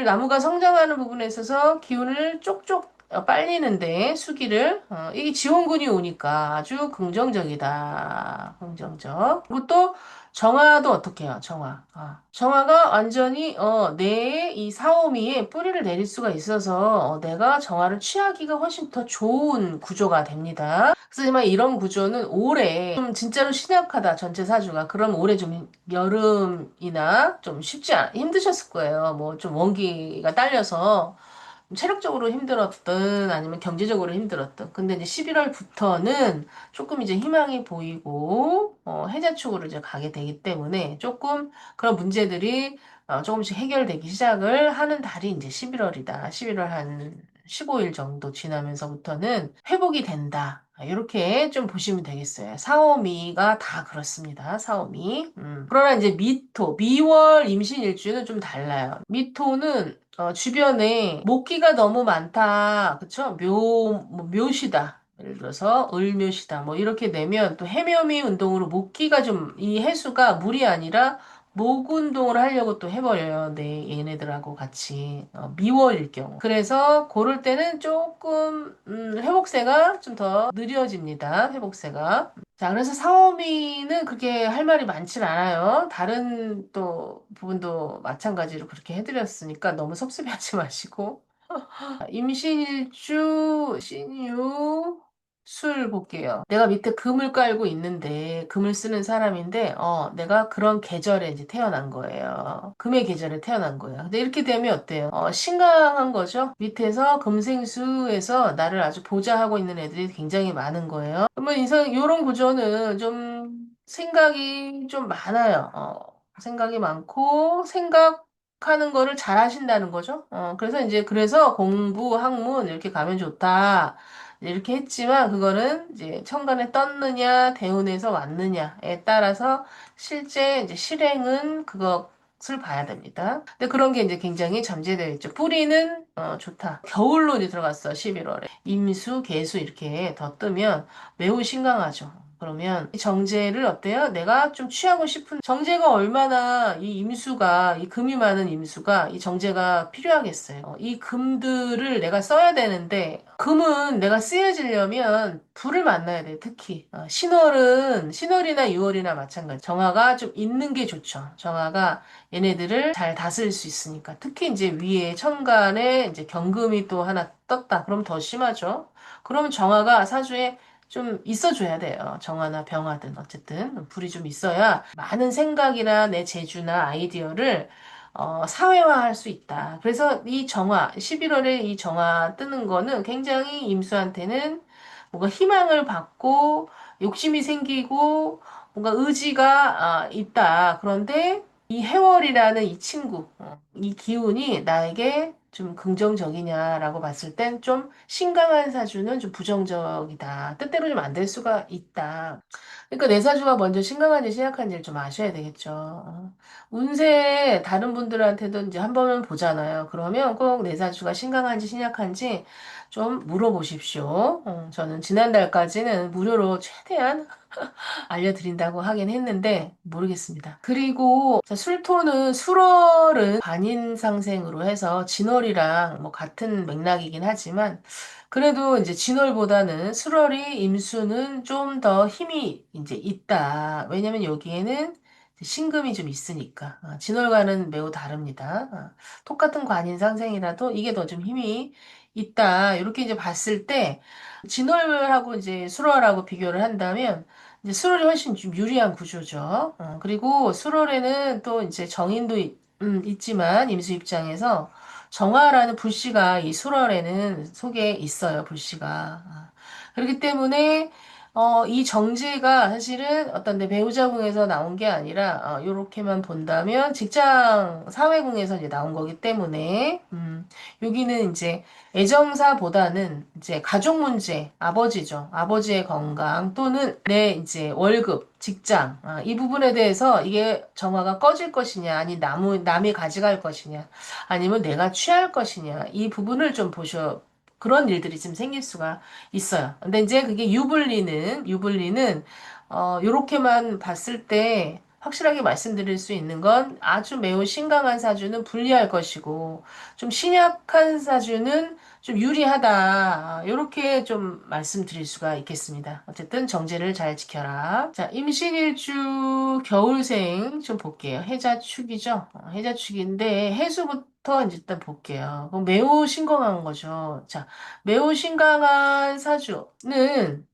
나무가 성장하는 부분에 있어서 기운을 쪽쪽 빨리는데, 수기를, 이게 지원군이 오니까 아주 긍정적이다. 긍정적. 그리고 또, 정화도 어떻게 해요? 정화. 정화가 완전히 내 이 사오미에 뿌리를 내릴 수가 있어서 내가 정화를 취하기가 훨씬 더 좋은 구조가 됩니다. 그래서 이런 구조는 올해 좀 진짜로 신약하다 전체 사주가 그럼 올해 좀 여름이나 좀 힘드셨을 거예요. 뭐 좀 원기가 딸려서 체력적으로 힘들었든 아니면 경제적으로 힘들었든. 근데 이제 11월부터는 조금 이제 희망이 보이고, 해자 쪽으로 이제 가게 되기 때문에 조금 그런 문제들이 조금씩 해결되기 시작을 하는 달이 이제 11월이다. 11월 한 15일 정도 지나면서부터는 회복이 된다. 이렇게 좀 보시면 되겠어요. 사오미가 다 그렇습니다. 사오미. 그러나 이제 미월 임신일주는 좀 달라요. 미토는 주변에 모기가 너무 많다. 그쵸? 뭐 묘시다. 예를 들어서 을묘시다. 뭐 이렇게 내면 또 해묘미 운동으로 모기가 좀 이 해수가 물이 아니라 목 운동을 하려고 또 해버려요. 네, 얘네들하고 같이 미월일 경우. 그래서 고를 때는 조금 회복세가 좀 더 느려집니다. 회복세가. 자, 그래서 사오미는 그렇게 할 말이 많진 않아요. 다른 또 부분도 마찬가지로 그렇게 해드렸으니까 너무 섭섭해하지 마시고. 임신일주 신유 술 볼게요. 내가 밑에 금을 깔고 있는데 금을 쓰는 사람인데 내가 그런 계절에 이제 태어난 거예요. 금의 계절에 태어난 거예요. 근데 이렇게 되면 어때요? 신강한 거죠. 밑에서 금생수에서 나를 아주 보좌하고 있는 애들이 굉장히 많은 거예요. 그러면 인상 요런 구조는 좀 생각이 좀 많아요. 생각이 많고 하는 거를 잘 하신다는 거죠. 그래서 이제 그래서 공부, 학문 이렇게 가면 좋다. 이렇게 했지만 그거는 이제 천간에 떴느냐, 대운에서 왔느냐에 따라서 실제 이제 실행은 그것을 봐야 됩니다. 근데 그런 게 이제 굉장히 잠재되어 있죠. 뿌리는 좋다. 겨울로 이제 들어갔어, 11월에. 임수, 개수 이렇게 더 뜨면 매우 신강하죠. 그러면 이 정제를 어때요? 내가 좀 취하고 싶은 정제가 얼마나 이 임수가 이 금이 많은 임수가 이 정제가 필요하겠어요. 이 금들을 내가 써야 되는데 금은 내가 쓰여지려면 불을 만나야 돼. 특히 신월이나 6월이나 마찬가지. 정화가 좀 있는 게 좋죠. 정화가 얘네들을 잘 다스릴 수 있으니까. 특히 이제 위에 천간에 이제 경금이 또 하나 떴다. 그럼 더 심하죠. 그러면 정화가 사주에 좀 있어줘야 돼요. 정화나 병화든 어쨌든 불이 좀 있어야 많은 생각이나 내 재주나 아이디어를 사회화할 수 있다. 그래서 이 정화, 11월에 이 정화 뜨는 거는 굉장히 임수한테는 뭔가 희망을 받고 욕심이 생기고 뭔가 의지가 있다. 그런데 이 해월이라는 이 친구, 이 기운이 나에게 좀 긍정적이냐라고 봤을 땐 좀 신강한 사주는 좀 부정적이다. 뜻대로 좀 안 될 수가 있다. 그러니까 내 사주가 먼저 신강한지 신약한지를 좀 아셔야 되겠죠. 운세 다른 분들한테도 이제 한 번은 보잖아요. 그러면 꼭 내 사주가 신강한지 신약한지 좀 물어보십시오. 저는 지난달까지는 무료로 최대한 알려드린다고 하긴 했는데 모르겠습니다. 그리고 자, 술토는 술월은 관인상생으로 해서 진월이랑 뭐 같은 맥락이긴 하지만 그래도 이제 진월보다는 술월이 임수는 좀 더 힘이 이제 있다. 왜냐면 여기에는 신금이 좀 있으니까 진월과는 매우 다릅니다. 똑같은 관인상생이라도 이게 더 좀 힘이 있다. 이렇게 이제 봤을 때 진월하고 이제 술월하고 비교를 한다면 이제 수월이 훨씬 좀 유리한 구조죠. 그리고 수월에는 또 이제 정인도 있지만 임수 입장에서 정화라는 불씨가 이 수월에는 속에 있어요. 불씨가. 그렇기 때문에 이 정제가 사실은 어떤 내 배우자궁에서 나온 게 아니라 이렇게만 본다면 직장 사회궁에서 이제 나온 거기 때문에 여기는 이제 애정사보다는 이제 가족 문제, 아버지죠. 아버지의 건강 또는 내 이제 월급, 직장, 이 부분에 대해서 이게 정화가 꺼질 것이냐, 아니 남이 가져갈 것이냐, 아니면 내가 취할 것이냐, 이 부분을 좀 그런 일들이 좀 생길 수가 있어요. 근데 이제 그게 유불리는, 요렇게만 봤을 때 확실하게 말씀드릴 수 있는 건 아주 매우 신강한 사주는 불리할 것이고, 좀 신약한 사주는 좀 유리하다. 이렇게 좀 말씀드릴 수가 있겠습니다. 어쨌든 정제를 잘 지켜라. 자, 임신일주 겨울생 좀 볼게요. 해자축이죠. 해자축인데 해수부터 이제 일단 볼게요. 그럼 매우 신강한 거죠. 자, 매우 신강한 사주는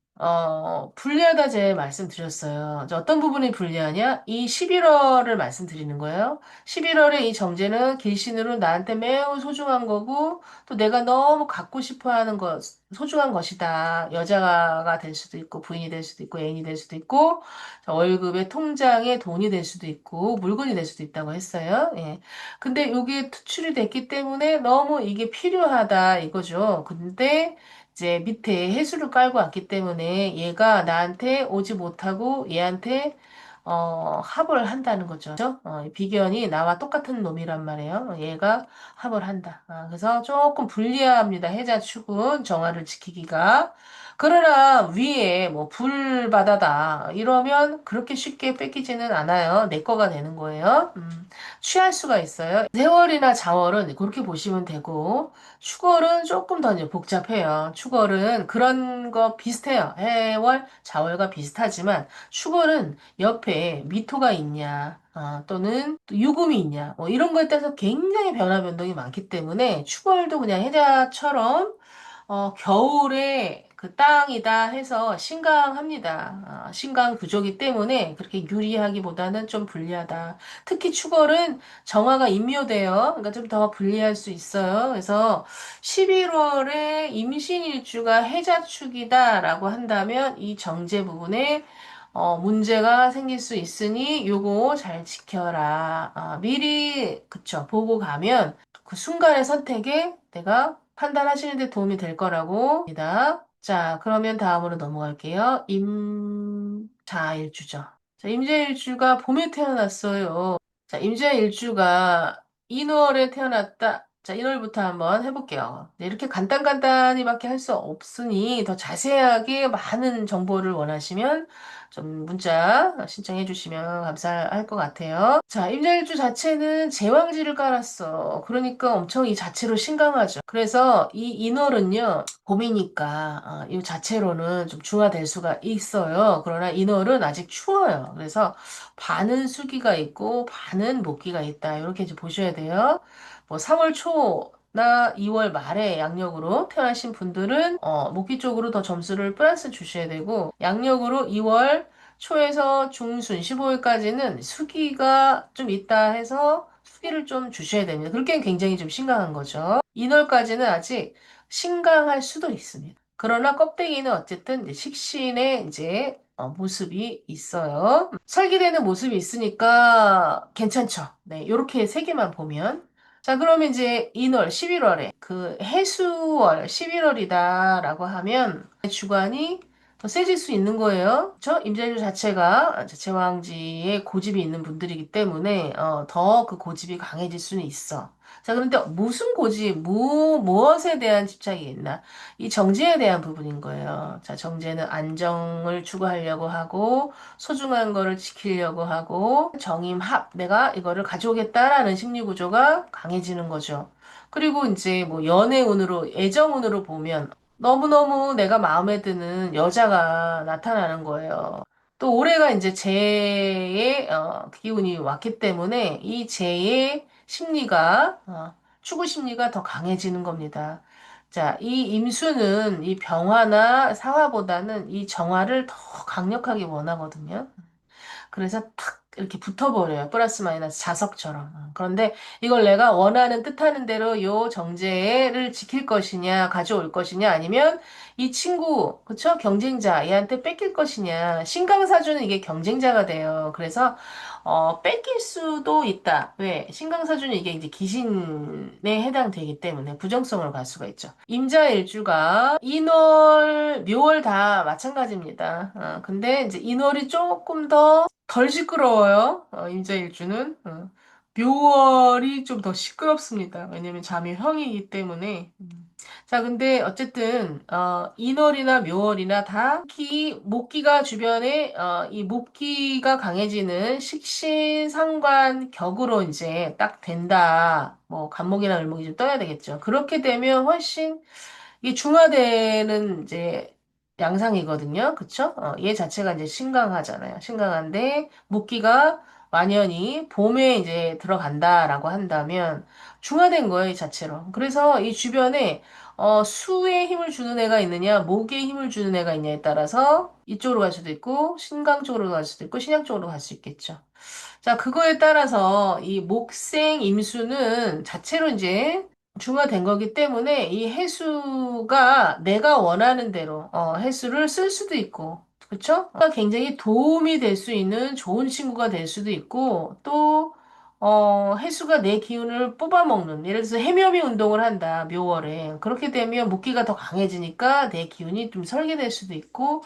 불리하다 제 말씀드렸어요. 이제 어떤 부분이 불리하냐? 이 11월을 말씀드리는 거예요. 11월에 이 정제는 길신으로 나한테 매우 소중한 거고, 또 내가 너무 갖고 싶어 하는 것, 소중한 것이다. 여자가 될 수도 있고, 부인이 될 수도 있고, 애인이 될 수도 있고, 월급의 통장에 돈이 될 수도 있고, 물건이 될 수도 있다고 했어요. 예. 근데 이게 투출이 됐기 때문에 너무 이게 필요하다 이거죠. 근데 이제 밑에 해수를 깔고 왔기 때문에 얘가 나한테 오지 못하고 얘한테 합을 한다는 거죠. 그죠? 비견이 나와 똑같은 놈이란 말이에요. 얘가 합을 한다. 그래서 조금 불리합니다. 해자축은 정화를 지키기가. 그러나 위에 뭐 불바다다 이러면 그렇게 쉽게 뺏기지는 않아요. 내 거가 되는 거예요. 취할 수가 있어요. 세월이나 자월은 그렇게 보시면 되고 축월은 조금 더 이제 복잡해요. 축월은 그런 거 비슷해요. 해월, 자월과 비슷하지만 축월은 옆에 미토가 있냐, 또는 또 유금이 있냐, 뭐 이런 거에 따라서 굉장히 변화 변동이 많기 때문에 축월도 그냥 해자처럼 겨울에 그 땅이다 해서 신강합니다. 신강 구조기 때문에 그렇게 유리하기보다는 좀 불리하다. 특히 축월은 정화가 인묘돼요. 그러니까 좀 더 불리할 수 있어요. 그래서 11월에 임신일주가 해자축이다라고 한다면 이 정제 부분에 문제가 생길 수 있으니 요거 잘 지켜라. 미리 그쵸 보고 가면 그 순간의 선택에 내가 판단하시는 데 도움이 될 거라고 봅니다. 자, 그러면 다음으로 넘어갈게요. 임자일주죠. 자, 임자일주가 봄에 태어났어요. 자, 임자일주가 인월에 태어났다. 자, 인월부터 한번 해볼게요. 네, 이렇게 간단간단히밖에 할 수 없으니 더 자세하게 많은 정보를 원하시면 좀 문자 신청해 주시면 감사할 것 같아요. 자, 임자일주 자체는 제왕지를 깔았어. 그러니까 엄청 이 자체로 신강하죠. 그래서 이 인월은요, 봄이니까 이 자체로는 좀 중화될 수가 있어요. 그러나 인월은 아직 추워요. 그래서 반은 수기가 있고 반은 목기가 있다. 이렇게 이제 보셔야 돼요. 뭐 3월 초나 2월 말에 양력으로 태어나신 분들은 목기 쪽으로 더 점수를 플러스 주셔야 되고 양력으로 2월 초에서 중순 15일까지는 수기가 좀 있다 해서 수기를 좀 주셔야 됩니다. 그렇게 굉장히 좀 심각한 거죠. 인월까지는 아직 신강할 수도 있습니다. 그러나 껍데기는 어쨌든 이제 식신의 이제 모습이 있어요. 설계되는 모습이 있으니까 괜찮죠. 네, 이렇게 세 개만 보면. 자, 그러면 이제 인월 11월에 그 해수월 11월이다라고 하면 주관이 더 세질 수 있는 거예요. 저 임자일주 자체가 제왕지에 고집이 있는 분들이기 때문에 더 그 고집이 강해질 수는 있어. 자, 그런데 무슨 고집, 무엇에 대한 집착이 있나? 이 정제에 대한 부분인 거예요. 자, 정제는 안정을 추구하려고 하고, 소중한 거를 지키려고 하고, 정임합, 내가 이거를 가져오겠다라는 심리 구조가 강해지는 거죠. 그리고 이제 뭐 연애운으로, 애정운으로 보면 너무너무 내가 마음에 드는 여자가 나타나는 거예요. 또 올해가 이제 재의 기운이 왔기 때문에 이 재의 심리가 추구 심리가 더 강해지는 겁니다. 자, 이 임수는 이 병화나 사화보다는 이 정화를 더 강력하게 원하거든요. 그래서 탁 이렇게 붙어버려요. 플러스 마이너스 자석처럼. 그런데 이걸 내가 원하는 뜻하는 대로 요 정제를 지킬 것이냐, 가져올 것이냐, 아니면 이 친구, 그쵸? 경쟁자, 얘한테 뺏길 것이냐. 신강사주는 이게 경쟁자가 돼요. 그래서, 뺏길 수도 있다. 왜? 신강사주는 이게 이제 기신에 해당되기 때문에 부정성으로 갈 수가 있죠. 임자일주가 인월, 묘월 다 마찬가지입니다. 근데 이제 인월이 조금 더 덜 시끄러워요. 임자일주는. 묘월이 좀 더 시끄럽습니다. 왜냐면 잠이 형이기 때문에. 자, 근데 어쨌든 인월이나 묘월이나 다 목기가 주변에 이 목기가 강해지는 식신 상관 격으로 이제 딱 된다. 뭐 간목이나 을목이 좀 떠야 되겠죠. 그렇게 되면 훨씬 이게 중화되는 이제 양상이거든요. 그쵸? 얘 자체가 이제 신강하잖아요. 신강한데, 목기가 완연히 봄에 이제 들어간다라고 한다면 중화된 거예요, 이 자체로. 그래서 이 주변에 수에 힘을 주는 애가 있느냐, 목에 힘을 주는 애가 있냐에 따라서 이쪽으로 갈 수도 있고, 신강 쪽으로 갈 수도 있고, 신약 쪽으로 갈 수 있겠죠. 자, 그거에 따라서 이 목생 임수는 자체로 이제 중화된 거기 때문에 이 해수가 내가 원하는 대로 해수를 쓸 수도 있고, 그쵸? 굉장히 도움이 될 수 있는 좋은 친구가 될 수도 있고, 또 해수가 내 기운을 뽑아먹는, 예를 들어서 해묘미 운동을 한다, 묘월에. 그렇게 되면 목기가 더 강해지니까 내 기운이 좀 설계될 수도 있고,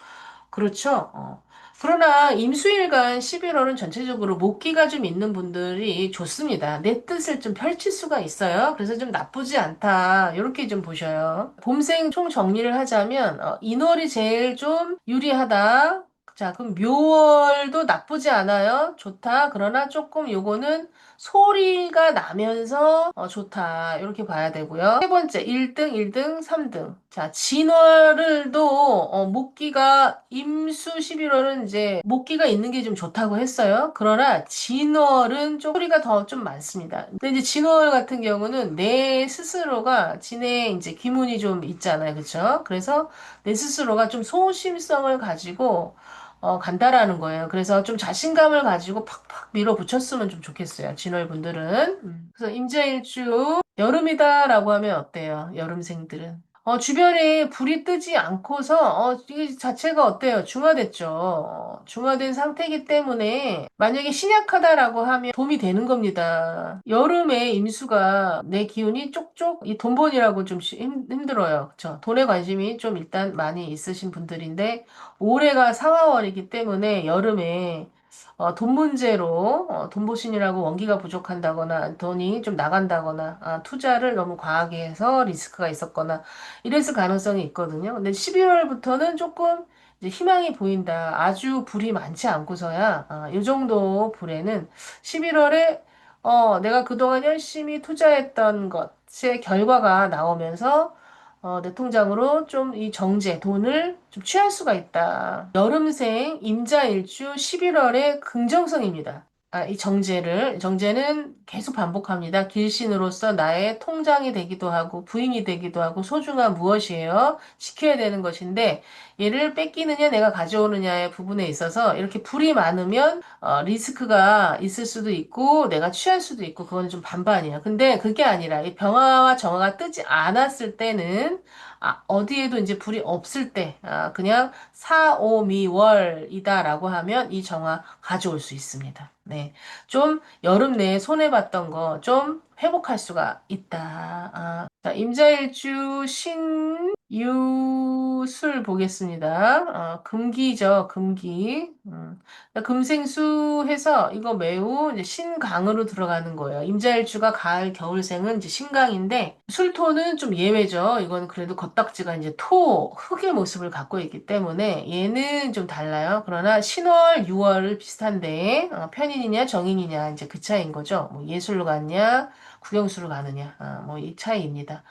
그렇죠. 그러나 임수일간 11월은 전체적으로 목기가 좀 있는 분들이 좋습니다. 내 뜻을 좀 펼칠 수가 있어요. 그래서 좀 나쁘지 않다. 이렇게 좀 보셔요. 봄생 총 정리를 하자면 인월이 제일 좀 유리하다. 자, 그럼 묘월도 나쁘지 않아요. 좋다. 그러나 조금 요거는 소리가 나면서 좋다. 이렇게 봐야 되고요. 세 번째, 1등, 1등, 3등. 자, 진월을도 목기가 임수 11월은 이제 목기가 있는 게 좀 좋다고 했어요. 그러나 진월은 좀 소리가 더 좀 많습니다. 근데 이제 진월 같은 경우는 내 스스로가 진에 이제 기문이 좀 있잖아요. 그렇죠? 그래서 내 스스로가 좀 소심성을 가지고 간다라는 거예요. 그래서 좀 자신감을 가지고 팍팍 밀어붙였으면 좀 좋겠어요. 진월 분들은. 그래서 임자일주 여름이다라고 하면 어때요? 여름생들은. 주변에 불이 뜨지 않고서, 이 자체가 어때요? 중화됐죠. 중화된 상태이기 때문에, 만약에 신약하다라고 하면 도움이 되는 겁니다. 여름에 임수가 내 기운이 쪽쪽, 이 돈번이라고 좀 힘들어요. 그쵸? 돈에 관심이 좀 일단 많이 있으신 분들인데, 올해가 상하월이기 때문에 여름에 돈 문제로 돈보신이라고 원기가 부족한다거나 돈이 좀 나간다거나 투자를 너무 과하게 해서 리스크가 있었거나 이랬을 가능성이 있거든요. 근데 12월부터는 조금 이제 희망이 보인다. 아주 불이 많지 않고서야 이 정도 불에는 11월에 내가 그동안 열심히 투자했던 것의 결과가 나오면서 내 통장으로 좀 이 정제, 돈을 좀 취할 수가 있다. 여름생 임자일주 11월의 긍정성입니다. 이 정제는 계속 반복합니다. 길신으로서 나의 통장이 되기도 하고, 부인이 되기도 하고, 소중한 무엇이에요? 지켜야 되는 것인데, 얘를 뺏기느냐, 내가 가져오느냐의 부분에 있어서, 이렇게 불이 많으면, 리스크가 있을 수도 있고, 내가 취할 수도 있고, 그거는 좀 반반이에요. 근데 그게 아니라, 이 병화와 정화가 뜨지 않았을 때는, 어디에도 이제 불이 없을 때, 그냥 4, 5, 미월이다라고 하면 이 정화 가져올 수 있습니다. 네. 좀 여름 내에 손해봤던 거 좀 회복할 수가 있다. 자, 임자일주 신유술 보겠습니다. 금기죠, 금기. 금생수 해서 이거 매우 이제 신강으로 들어가는 거예요. 임자일주가 가을, 겨울생은 이제 신강인데 술토는 좀 예외죠. 이건 그래도 겉딱지가 이제 흙의 모습을 갖고 있기 때문에 얘는 좀 달라요. 그러나 신월, 6월 비슷한데 편인이냐 정인이냐 이제 그 차이인 거죠. 뭐 예술로 갔냐, 국영수로 가느냐, 뭐 이 차이입니다.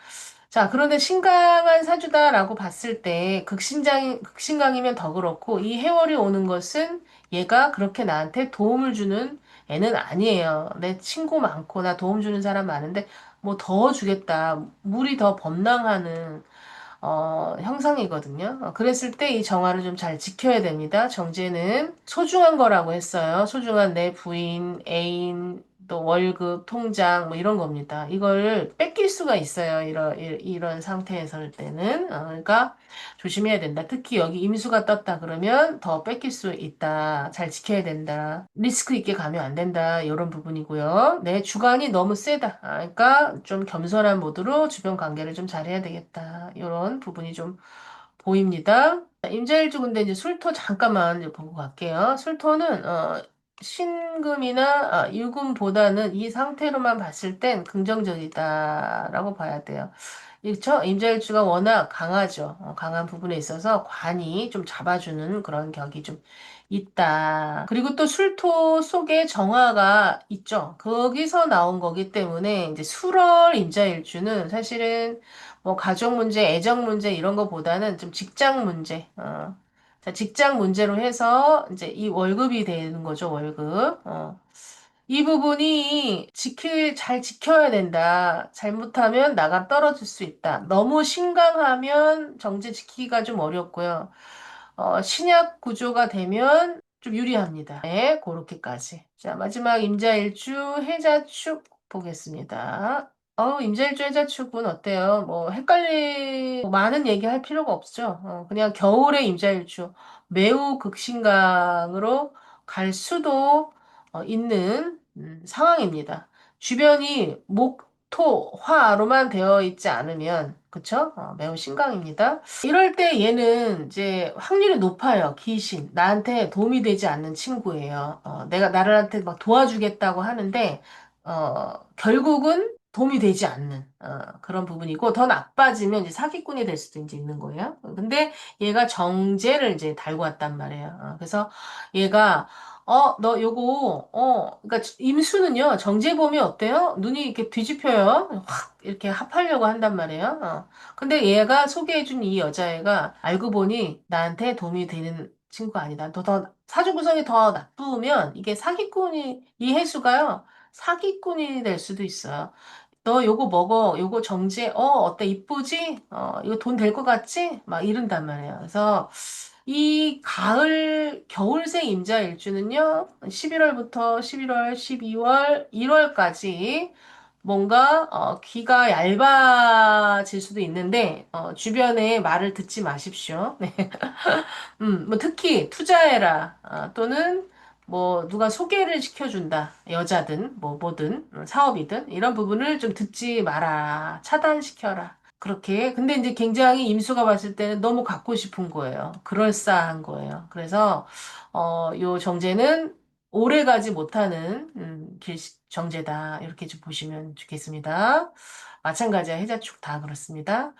자, 그런데 신강한 사주다라고 봤을 때 극신강이면 더 그렇고 이 해월이 오는 것은 얘가 그렇게 나한테 도움을 주는 애는 아니에요. 내 친구 많고 나 도움 주는 사람 많은데 뭐 더 주겠다. 물이 더 범람하는 형상이거든요. 그랬을 때 이 정화를 좀 잘 지켜야 됩니다. 정제는 소중한 거라고 했어요. 소중한 내 부인, 애인, 또 월급, 통장, 뭐 이런 겁니다. 이걸 뺏길 수가 있어요. 이런 상태에서 때는. 그러니까 조심해야 된다. 특히 여기 임수가 떴다 그러면 더 뺏길 수 있다. 잘 지켜야 된다. 리스크 있게 가면 안 된다. 이런 부분이고요. 내 주관이 너무 세다. 그러니까 좀 겸손한 모드로 주변 관계를 좀 잘해야 되겠다. 이런 부분이 좀 보입니다. 임자일주 근데 이제 술토 잠깐만 이제 보고 갈게요. 술토는 신금이나 유금보다는 이 상태로만 봤을 땐 긍정적이다라고 봐야 돼요. 그렇죠? 임자일주가 워낙 강하죠. 강한 부분에 있어서 관이 좀 잡아주는 그런 격이 좀 있다. 그리고 또 술토 속에 정화가 있죠. 거기서 나온 거기 때문에 이제 술월 임자일주는 사실은 뭐 가족 문제, 애정 문제 이런 거보다는 좀 직장 문제, 자, 직장 문제로 해서 이제 이 월급이 되는 거죠, 월급. 이 부분이 잘 지켜야 된다. 잘못하면 나가 떨어질 수 있다. 너무 신강하면 정제 지키기가 좀 어렵고요. 신약 구조가 되면 좀 유리합니다. 네, 그렇게까지. 자, 마지막 임자일주 해자축 보겠습니다. 임자일주 해자축은 어때요? 뭐, 뭐 많은 얘기할 필요가 없죠. 그냥 겨울의 임자일주. 매우 극신강으로 갈 수도 있는 상황입니다. 주변이 목, 토, 화로만 되어 있지 않으면, 그쵸? 매우 신강입니다. 이럴 때 얘는 이제 확률이 높아요. 귀신. 나한테 도움이 되지 않는 친구예요. 내가 나한테 막 도와주겠다고 하는데, 결국은 도움이 되지 않는, 그런 부분이고, 더 나빠지면 이제 사기꾼이 될 수도 이제 있는 거예요. 근데 얘가 정제를 이제 달고 왔단 말이에요. 그래서 얘가, 너 요거, 그러니까 임수는요, 정제 보면 어때요? 눈이 이렇게 뒤집혀요. 확 이렇게 합하려고 한단 말이에요. 근데 얘가 소개해준 이 여자애가 알고 보니 나한테 도움이 되는 친구가 아니다. 더 사주 구성이 더 나쁘면 이게 이 해수가요, 사기꾼이 될 수도 있어요. 너 요거 먹어. 요거 정제. 어때? 이쁘지? 이거 돈 될 것 같지? 막 이런단 말이에요. 그래서 이 겨울생 임자 일주는요, 11월부터 11월, 12월, 1월까지 뭔가 귀가 얇아질 수도 있는데 주변에 말을 듣지 마십시오. 네. 뭐 특히 투자해라 또는 뭐 누가 소개를 시켜준다 여자든 뭐든 사업이든 이런 부분을 좀 듣지 마라 차단시켜라 그렇게 근데 이제 굉장히 임수가 봤을 때는 너무 갖고 싶은 거예요 그럴싸한 거예요 그래서 요 정제는 오래 가지 못하는 정제다 이렇게 좀 보시면 좋겠습니다 마찬가지야 해자축 다 그렇습니다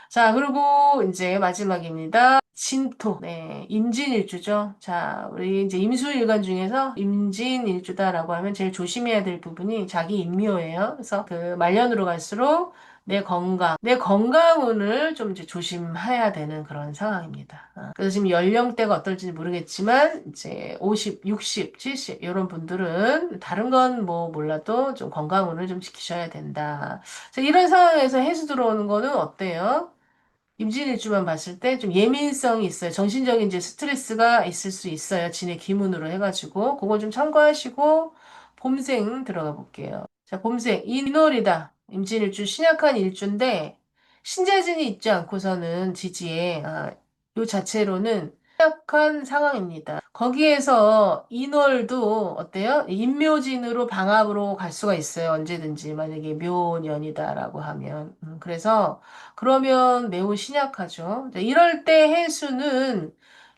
자, 그리고 이제 마지막입니다. 진토. 네, 임진일주죠. 자, 우리 이제 임수일간 중에서 임진일주다라고 하면 제일 조심해야 될 부분이 자기 인묘예요. 그래서 그 말년으로 갈수록 내 건강운을 좀 이제 조심해야 되는 그런 상황입니다. 그래서 지금 연령대가 어떨지 모르겠지만 이제 50, 60, 70 이런 분들은 다른 건 뭐 몰라도 좀 건강운을 좀 지키셔야 된다. 자, 이런 상황에서 해수 들어오는 거는 어때요? 임진일주만 봤을 때 좀 예민성이 있어요. 정신적인 이제 스트레스가 있을 수 있어요. 진의 기문으로 해가지고. 그거 좀 참고하시고, 봄생 들어가 볼게요. 자, 봄생. 인월이다. 임진일주, 신약한 일주인데, 신재진이 있지 않고서는 지지에, 요 자체로는 신약한 상황입니다. 거기에서 인월도 어때요? 인묘진으로 방합으로 갈 수가 있어요. 언제든지. 만약에 묘년이다라고 하면. 그래서, 그러면 매우 신약하죠. 이럴 때 해수는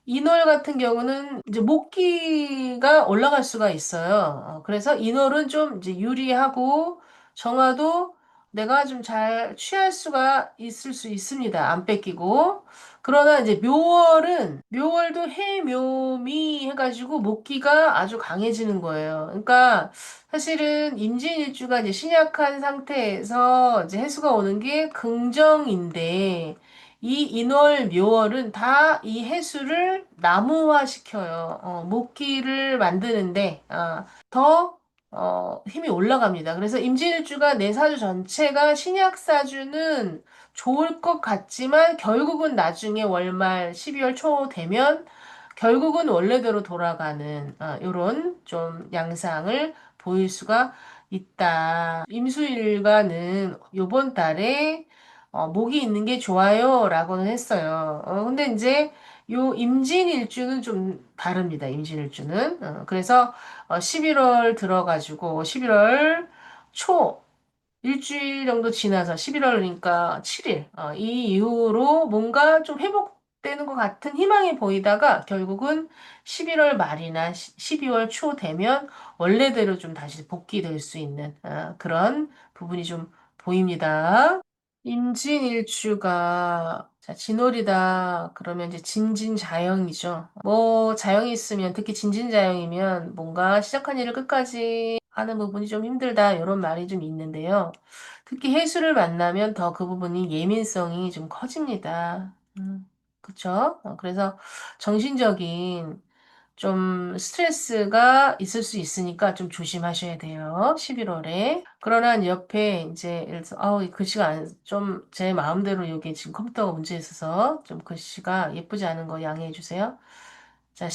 인월 같은 경우는 이제 목기가 올라갈 수가 있어요. 그래서 인월은 좀 이제 유리하고 정화도 내가 좀 잘 취할 수가 있을 수 있습니다. 안 뺏기고. 그러나 이제 묘월도 해묘미 해가지고 목기가 아주 강해지는 거예요. 그러니까 사실은 임진일주가 이제 신약한 상태에서 이제 해수가 오는 게 긍정인데 이 인월, 묘월은 다 이 해수를 나무화시켜요. 목기를 만드는데 더 힘이 올라갑니다. 그래서 임진일주가 내 사주 전체가 신약사주는 좋을 것 같지만 결국은 나중에 월말 12월 초 되면 결국은 원래대로 돌아가는 이런 좀 양상을 보일 수가 있다. 임수일가는 요번 달에 목이 있는 게 좋아요 라고는 했어요. 근데 이제 요 임진일주는 좀 다릅니다. 임진일주는. 그래서 11월 들어가지고 11월 초 일주일 정도 지나서 11월이니까 7일 이 이후로 뭔가 좀 회복되는 것 같은 희망이 보이다가 결국은 11월 말이나 12월 초 되면 원래대로 좀 다시 복귀될 수 있는 그런 부분이 좀 보입니다. 임진일주가 자, 진월이다. 그러면 이제 진진자영이죠. 뭐 자영이 있으면 특히 진진자영이면 뭔가 시작한 일을 끝까지 하는 부분이 좀 힘들다. 이런 말이 좀 있는데요. 특히 해수를 만나면 더 그 부분이 예민성이 좀 커집니다. 그쵸? 그래서 정신적인 좀 스트레스가 있을 수 있으니까 좀 조심하셔야 돼요. 11월에. 그러나 이제 옆에 이제 예를 들어서 이 글씨가 좀 제 마음대로 이게 지금 컴퓨터가 문제 있어서 좀 글씨가 예쁘지 않은 거 양해해 주세요. 자,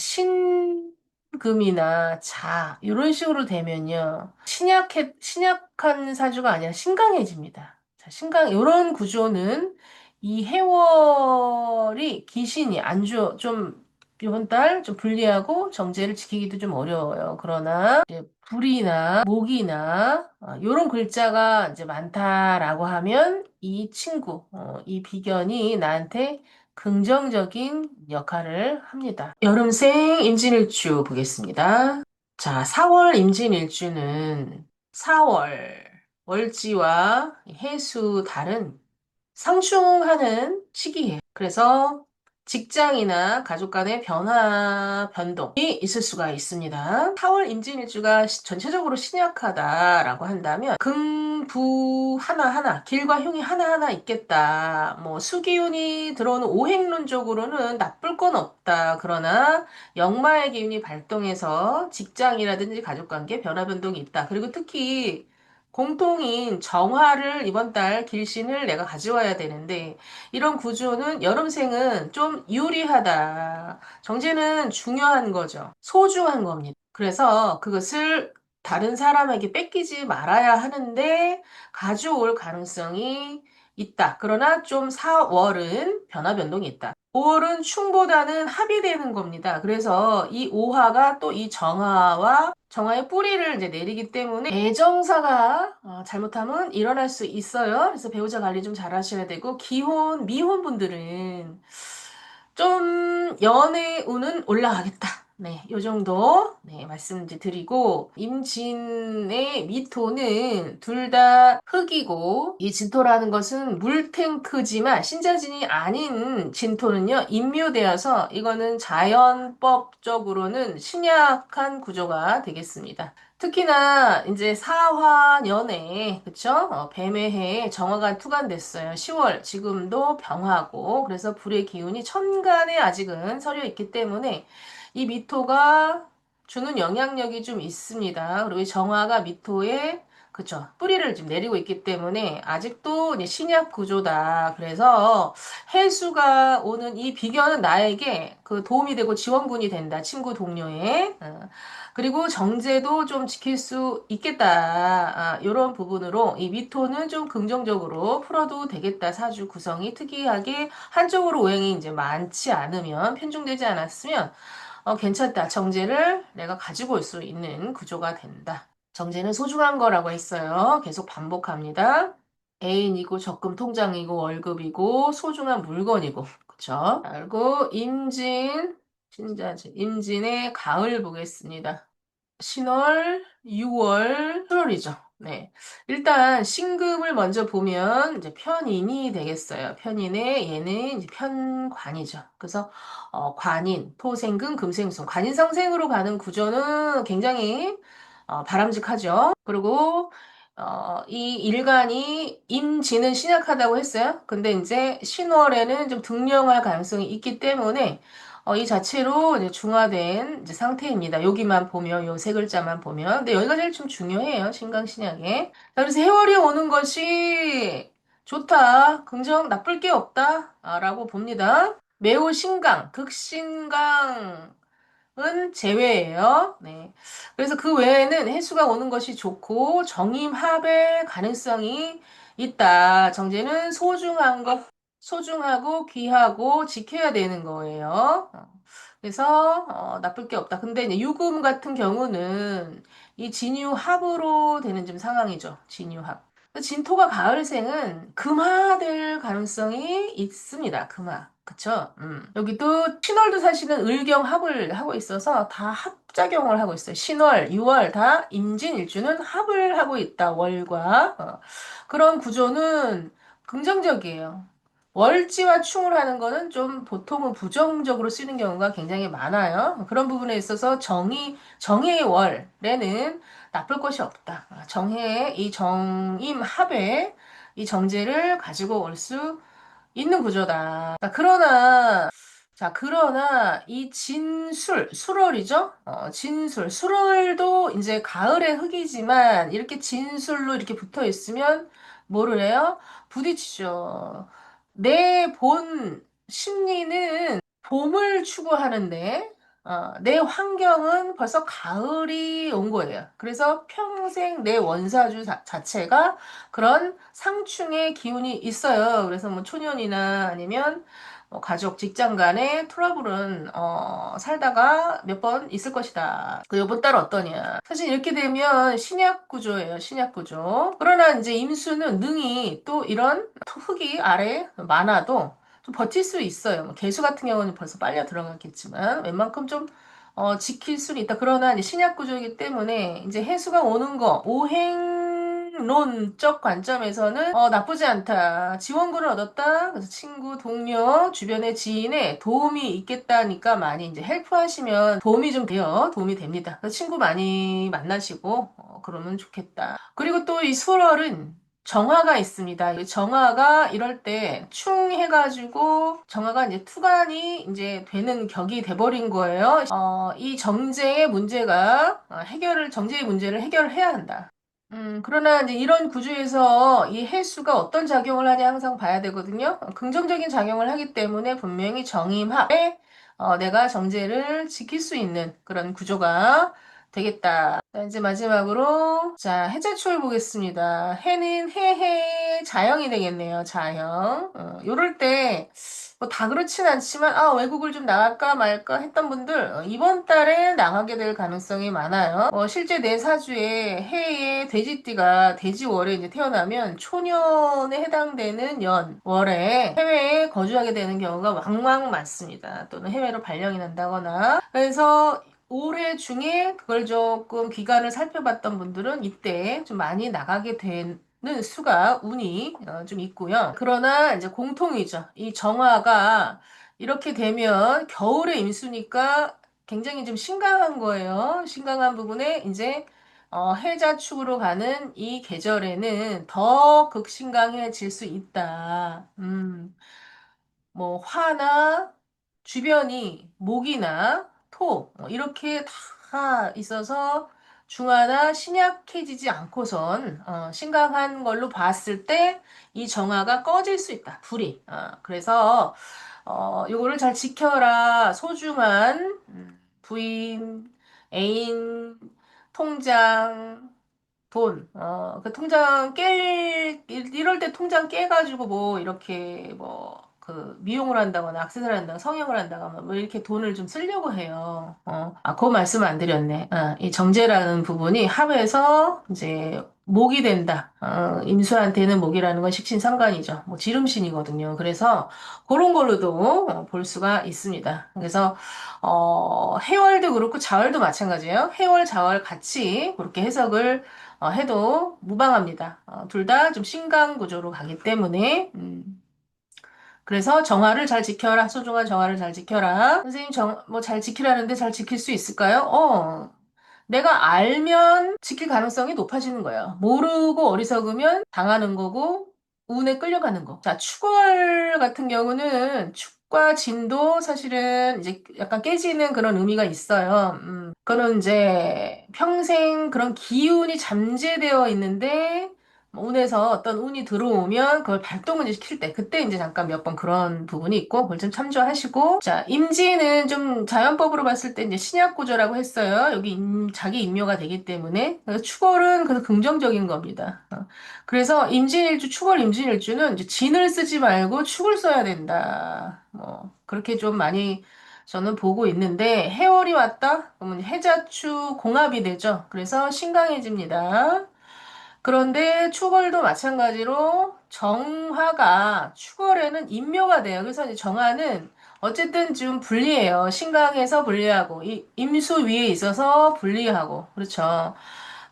신금이나 자 이런 식으로 되면요. 신약한 사주가 아니라 신강해집니다. 자, 신강 이런 구조는 이 해월이 귀신이 안주 좀 이번 달 좀 불리하고 정제를 지키기도 좀 어려워요. 그러나 이제 불이나 목이나 이런 글자가 이제 많다라고 하면 이 친구, 이 비견이 나한테 긍정적인 역할을 합니다. 여름생 임진일주 보겠습니다. 자, 4월 임진일주는 4월 월지와 해수 달은 상충하는 시기예요. 그래서 직장이나 가족 간의 변동이 있을 수가 있습니다. 4월 임진일주가 전체적으로 신약하다라고 한다면 금부 하나하나, 길과 흉이 하나하나 있겠다. 뭐 수기운이 들어오는 오행론적으로는 나쁠 건 없다. 그러나 역마의 기운이 발동해서 직장이라든지 가족관계 변화 변동이 있다. 그리고 특히 공통인 정화를 이번 달 길신을 내가 가져와야 되는데 이런 구조는 여름생은 좀 유리하다. 정제는 중요한 거죠. 소중한 겁니다. 그래서 그것을 다른 사람에게 뺏기지 말아야 하는데 가져올 가능성이 있다. 그러나 좀 4월은 변화 변동이 있다. 5월은 충보다는 합이 되는 겁니다. 그래서 이 오화가 또 이 정화의 뿌리를 이제 내리기 때문에 애정사가 잘못하면 일어날 수 있어요. 그래서 배우자 관리 좀 잘 하셔야 되고 미혼 분들은 좀 연애 운은 올라가겠다. 네, 요 정도 네, 말씀 이제 드리고 임진의 미토는 둘 다 흙이고 이 진토라는 것은 물탱크지만 신자진이 아닌 진토는요 인묘되어서 이거는 자연법적으로는 신약한 구조가 되겠습니다. 특히나 이제 사화년에 그쵸? 뱀의 해에 정화가 투관됐어요. 10월 지금도 병화고 그래서 불의 기운이 천간에 아직은 서려 있기 때문에 이 미토가 주는 영향력이 좀 있습니다. 그리고 이 정화가 미토에 그쵸 뿌리를 지금 내리고 있기 때문에 아직도 이제 신약 구조다. 그래서 해수가 오는 이 비견은 나에게 그 도움이 되고 지원군이 된다. 친구 동료에. 그리고 정제도 좀 지킬 수 있겠다. 이런 부분으로 이 미토는 좀 긍정적으로 풀어도 되겠다. 사주 구성이 특이하게 한쪽으로 오행이 이제 많지 않으면 편중되지 않았으면 괜찮다. 정제를 내가 가지고 올 수 있는 구조가 된다. 정제는 소중한 거라고 했어요. 계속 반복합니다. 애인이고 적금 통장이고 월급이고 소중한 물건이고 그쵸? 그리고 임진의 가을 보겠습니다. 신월, 6월, 7월이죠. 네. 일단 신금을 먼저 보면 이제 편인이 되겠어요. 편인의 얘는 이제 편관이죠. 그래서 관인, 토생금, 금생sun, 관인상생으로 가는 구조는 굉장히 바람직하죠. 그리고 이 일간이 임진은 신약하다고 했어요. 근데 이제 신월에는 좀 등령할 가능성이 있기 때문에 이 자체로 이제 중화된 이제 상태입니다. 여기만 보면, 요 세 글자만 보면. 근데 여기가 제일 좀 중요해요. 신강신약에. 자, 그래서 해월이 오는 것이 좋다. 긍정, 나쁠 게 없다. 라고 봅니다. 매우 신강, 극신강, 은 제외예요. 네. 그래서 그 외에는 해수가 오는 것이 좋고 정임합의 가능성이 있다. 정제는 소중하고 귀하고 지켜야 되는 거예요. 그래서 나쁠 게 없다. 근데 이제 유금 같은 경우는 이 진유합으로 되는 좀 상황이죠. 진유합. 진토가 가을생은 금화될 가능성이 있습니다. 금화. 그쵸? 여기도 신월도 사실은 을경합을 하고 있어서 다 합작용을 하고 있어요. 신월, 6월 다 임진일주는 합을 하고 있다. 월과. 그런 구조는 긍정적이에요. 월지와 충을 하는 거는 좀 보통은 부정적으로 쓰는 경우가 굉장히 많아요. 그런 부분에 있어서 정해의 월에는 나쁠 것이 없다. 정해의 이 정임합에 이 정제를 가지고 올 수 있는 구조다. 그러나 이 수월이죠? 수월도 이제 가을의 흙이지만 이렇게 진술로 이렇게 붙어 있으면 뭐를 해요? 부딪히죠. 내 본 심리는 봄을 추구하는데, 내 환경은 벌써 가을이 온 거예요. 그래서 평생 내 원사주 자체가 그런 상충의 기운이 있어요. 그래서 뭐 초년이나 아니면 뭐 가족, 직장 간의 트러블은 살다가 몇 번 있을 것이다. 그 요번 달 어떠냐? 사실 이렇게 되면 신약 구조예요. 신약 구조. 그러나 이제 임수는 능이 또 이런 흙이 아래 많아도 좀 버틸 수 있어요. 뭐 개수 같은 경우는 벌써 빨려 들어갔겠지만 웬만큼 좀 지킬 수는 있다. 그러나 이제 신약 구조이기 때문에 이제 해수가 오는 거 오행론적 관점에서는 나쁘지 않다. 지원군을 얻었다. 그래서 친구, 동료, 주변의 지인의 도움이 있겠다니까 많이 이제 헬프하시면 도움이 좀 돼요. 도움이 됩니다. 그래서 친구 많이 만나시고 그러면 좋겠다. 그리고 또 이 수월은 정화가 있습니다. 이 정화가 이럴 때 충 해가지고 정화가 이제 투간이 이제 되는 격이 돼버린 거예요. 이 정제의 문제가 정제의 문제를 해결해야 한다. 그러나 이제 이런 구조에서 이 해수가 어떤 작용을 하냐 항상 봐야 되거든요. 긍정적인 작용을 하기 때문에 분명히 정임합에 내가 정제를 지킬 수 있는 그런 구조가 되겠다. 자, 이제 마지막으로 자 해자축을 보겠습니다. 해는 해해 자형이 되겠네요. 자형. 요럴 때 뭐 다 그렇진 않지만 외국을 좀 나갈까 말까 했던 분들 이번 달에 나가게 될 가능성이 많아요. 실제 내 사주에 해에 돼지띠가 돼지월에 이제 태어나면 초년에 해당되는 월에 해외에 거주하게 되는 경우가 왕왕 많습니다. 또는 해외로 발령이 난다거나 그래서 올해 중에 그걸 조금 기간을 살펴봤던 분들은 이때 좀 많이 나가게 되는 수가 운이 좀 있고요. 그러나 이제 공통이죠. 이 정화가 이렇게 되면 겨울에 임수니까 굉장히 좀 심각한 거예요. 심각한 부분에 이제 해자축으로 가는 이 계절에는 더 극심강해질 수 있다. 뭐 화나 주변이 목이나 토 이렇게 다 있어서 중화나 신약해지지 않고선 심각한 걸로 봤을 때 이 정화가 꺼질 수 있다. 불이. 그래서 요거를 잘 지켜라. 소중한 부인, 애인, 통장, 돈, 그 통장 이럴 때 통장 깨가지고 뭐, 이렇게 뭐, 그, 미용을 한다거나, 액세서리 한다거나, 성형을 한다거나, 뭐, 이렇게 돈을 좀 쓰려고 해요. 그 말씀 안 드렸네. 이 정제라는 부분이 합해서, 이제, 목이 된다. 임수한테는 목이라는 건 식신상관이죠. 뭐, 지름신이거든요. 그래서, 그런 걸로도 볼 수가 있습니다. 그래서, 해월도 그렇고, 자월도 마찬가지예요. 해월, 자월 같이 그렇게 해석을 해도 무방합니다. 둘 다 좀 신강 구조로 가기 때문에, 그래서 정화를 잘 지켜라. 소중한 정화를 잘 지켜라. 선생님, 뭐 잘 지키라는데 잘 지킬 수 있을까요? 내가 알면 지킬 가능성이 높아지는 거예요. 모르고 어리석으면 당하는 거고, 운에 끌려가는 거. 자, 축월 같은 경우는 축과 진도 사실은 이제 약간 깨지는 그런 의미가 있어요. 그거는 이제 평생 그런 기운이 잠재되어 있는데, 운에서 어떤 운이 들어오면 그걸 발동을 이제 시킬 때, 그때 이제 잠깐 몇 번 그런 부분이 있고, 그걸 좀 참조하시고, 자, 임지는 좀 자연법으로 봤을 때 이제 신약 구조라고 했어요. 여기 자기 임묘가 되기 때문에. 그래서 축월은 그래서 긍정적인 겁니다. 그래서 임진일주, 축월 임진일주는 이제 진을 쓰지 말고 축을 써야 된다. 뭐, 그렇게 좀 많이 저는 보고 있는데, 해월이 왔다? 그러면 해자축 공합이 되죠. 그래서 신강해집니다. 그런데 축월도 마찬가지로 정화가 축월에는 인묘가 돼요. 그래서 이제 정화는 어쨌든 좀 불리해요. 신강에서 불리하고 임수 위에 있어서 불리하고 그렇죠.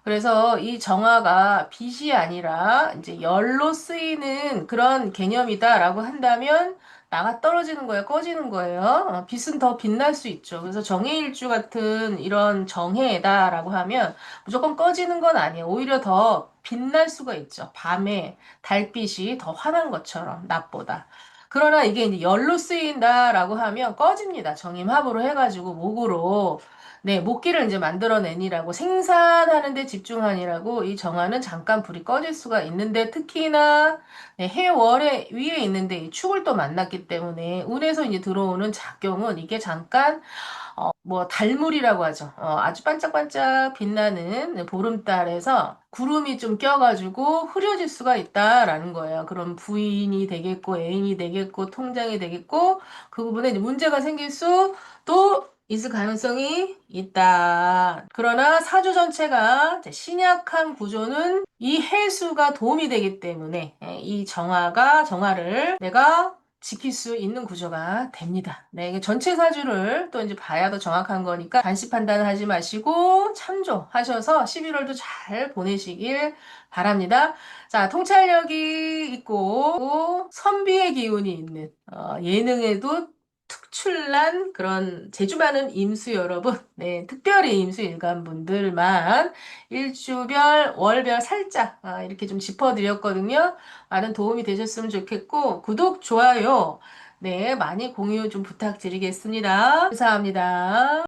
그래서 이 정화가 빛이 아니라 이제 열로 쓰이는 그런 개념이다라고 한다면 나가 떨어지는 거예요, 꺼지는 거예요. 빛은 더 빛날 수 있죠. 그래서 정해일주 같은 이런 정해다라고 하면 무조건 꺼지는 건 아니에요. 오히려 더 빛날 수가 있죠. 밤에 달빛이 더 환한 것처럼, 낮보다. 그러나 이게 이제 열로 쓰인다라고 하면 꺼집니다. 정임합으로 해가지고 목으로. 네, 목기를 이제 만들어내니라고 생산하는 데 집중하니라고 이 정화는 잠깐 불이 꺼질 수가 있는데 특히나 네, 해월에 위에 있는데 이 축을 또 만났기 때문에 운에서 이제 들어오는 작용은 이게 잠깐 뭐 달물이라고 하죠. 아주 반짝반짝 빛나는 보름달에서 구름이 좀 껴가지고 흐려질 수가 있다라는 거예요. 그럼 부인이 되겠고 애인이 되겠고 통장이 되겠고 그 부분에 이제 문제가 생길 수도 있을 가능성이 있다. 그러나 사주 전체가 이제 신약한 구조는 이 해수가 도움이 되기 때문에 이 정화를 내가 지킬 수 있는 구조가 됩니다. 네, 이게 전체 사주를 또 이제 봐야 더 정확한 거니까 단시 판단하지 마시고 참조하셔서 11월도 잘 보내시길 바랍니다. 자, 통찰력이 있고 선비의 기운이 있는 예능에도 특출난 그런 재주 많은 임수 여러분, 네, 특별히 임수 일간 분들만 일주별, 월별 살짝 이렇게 좀 짚어드렸거든요. 많은 도움이 되셨으면 좋겠고, 구독, 좋아요, 네, 많이 공유 좀 부탁드리겠습니다. 감사합니다.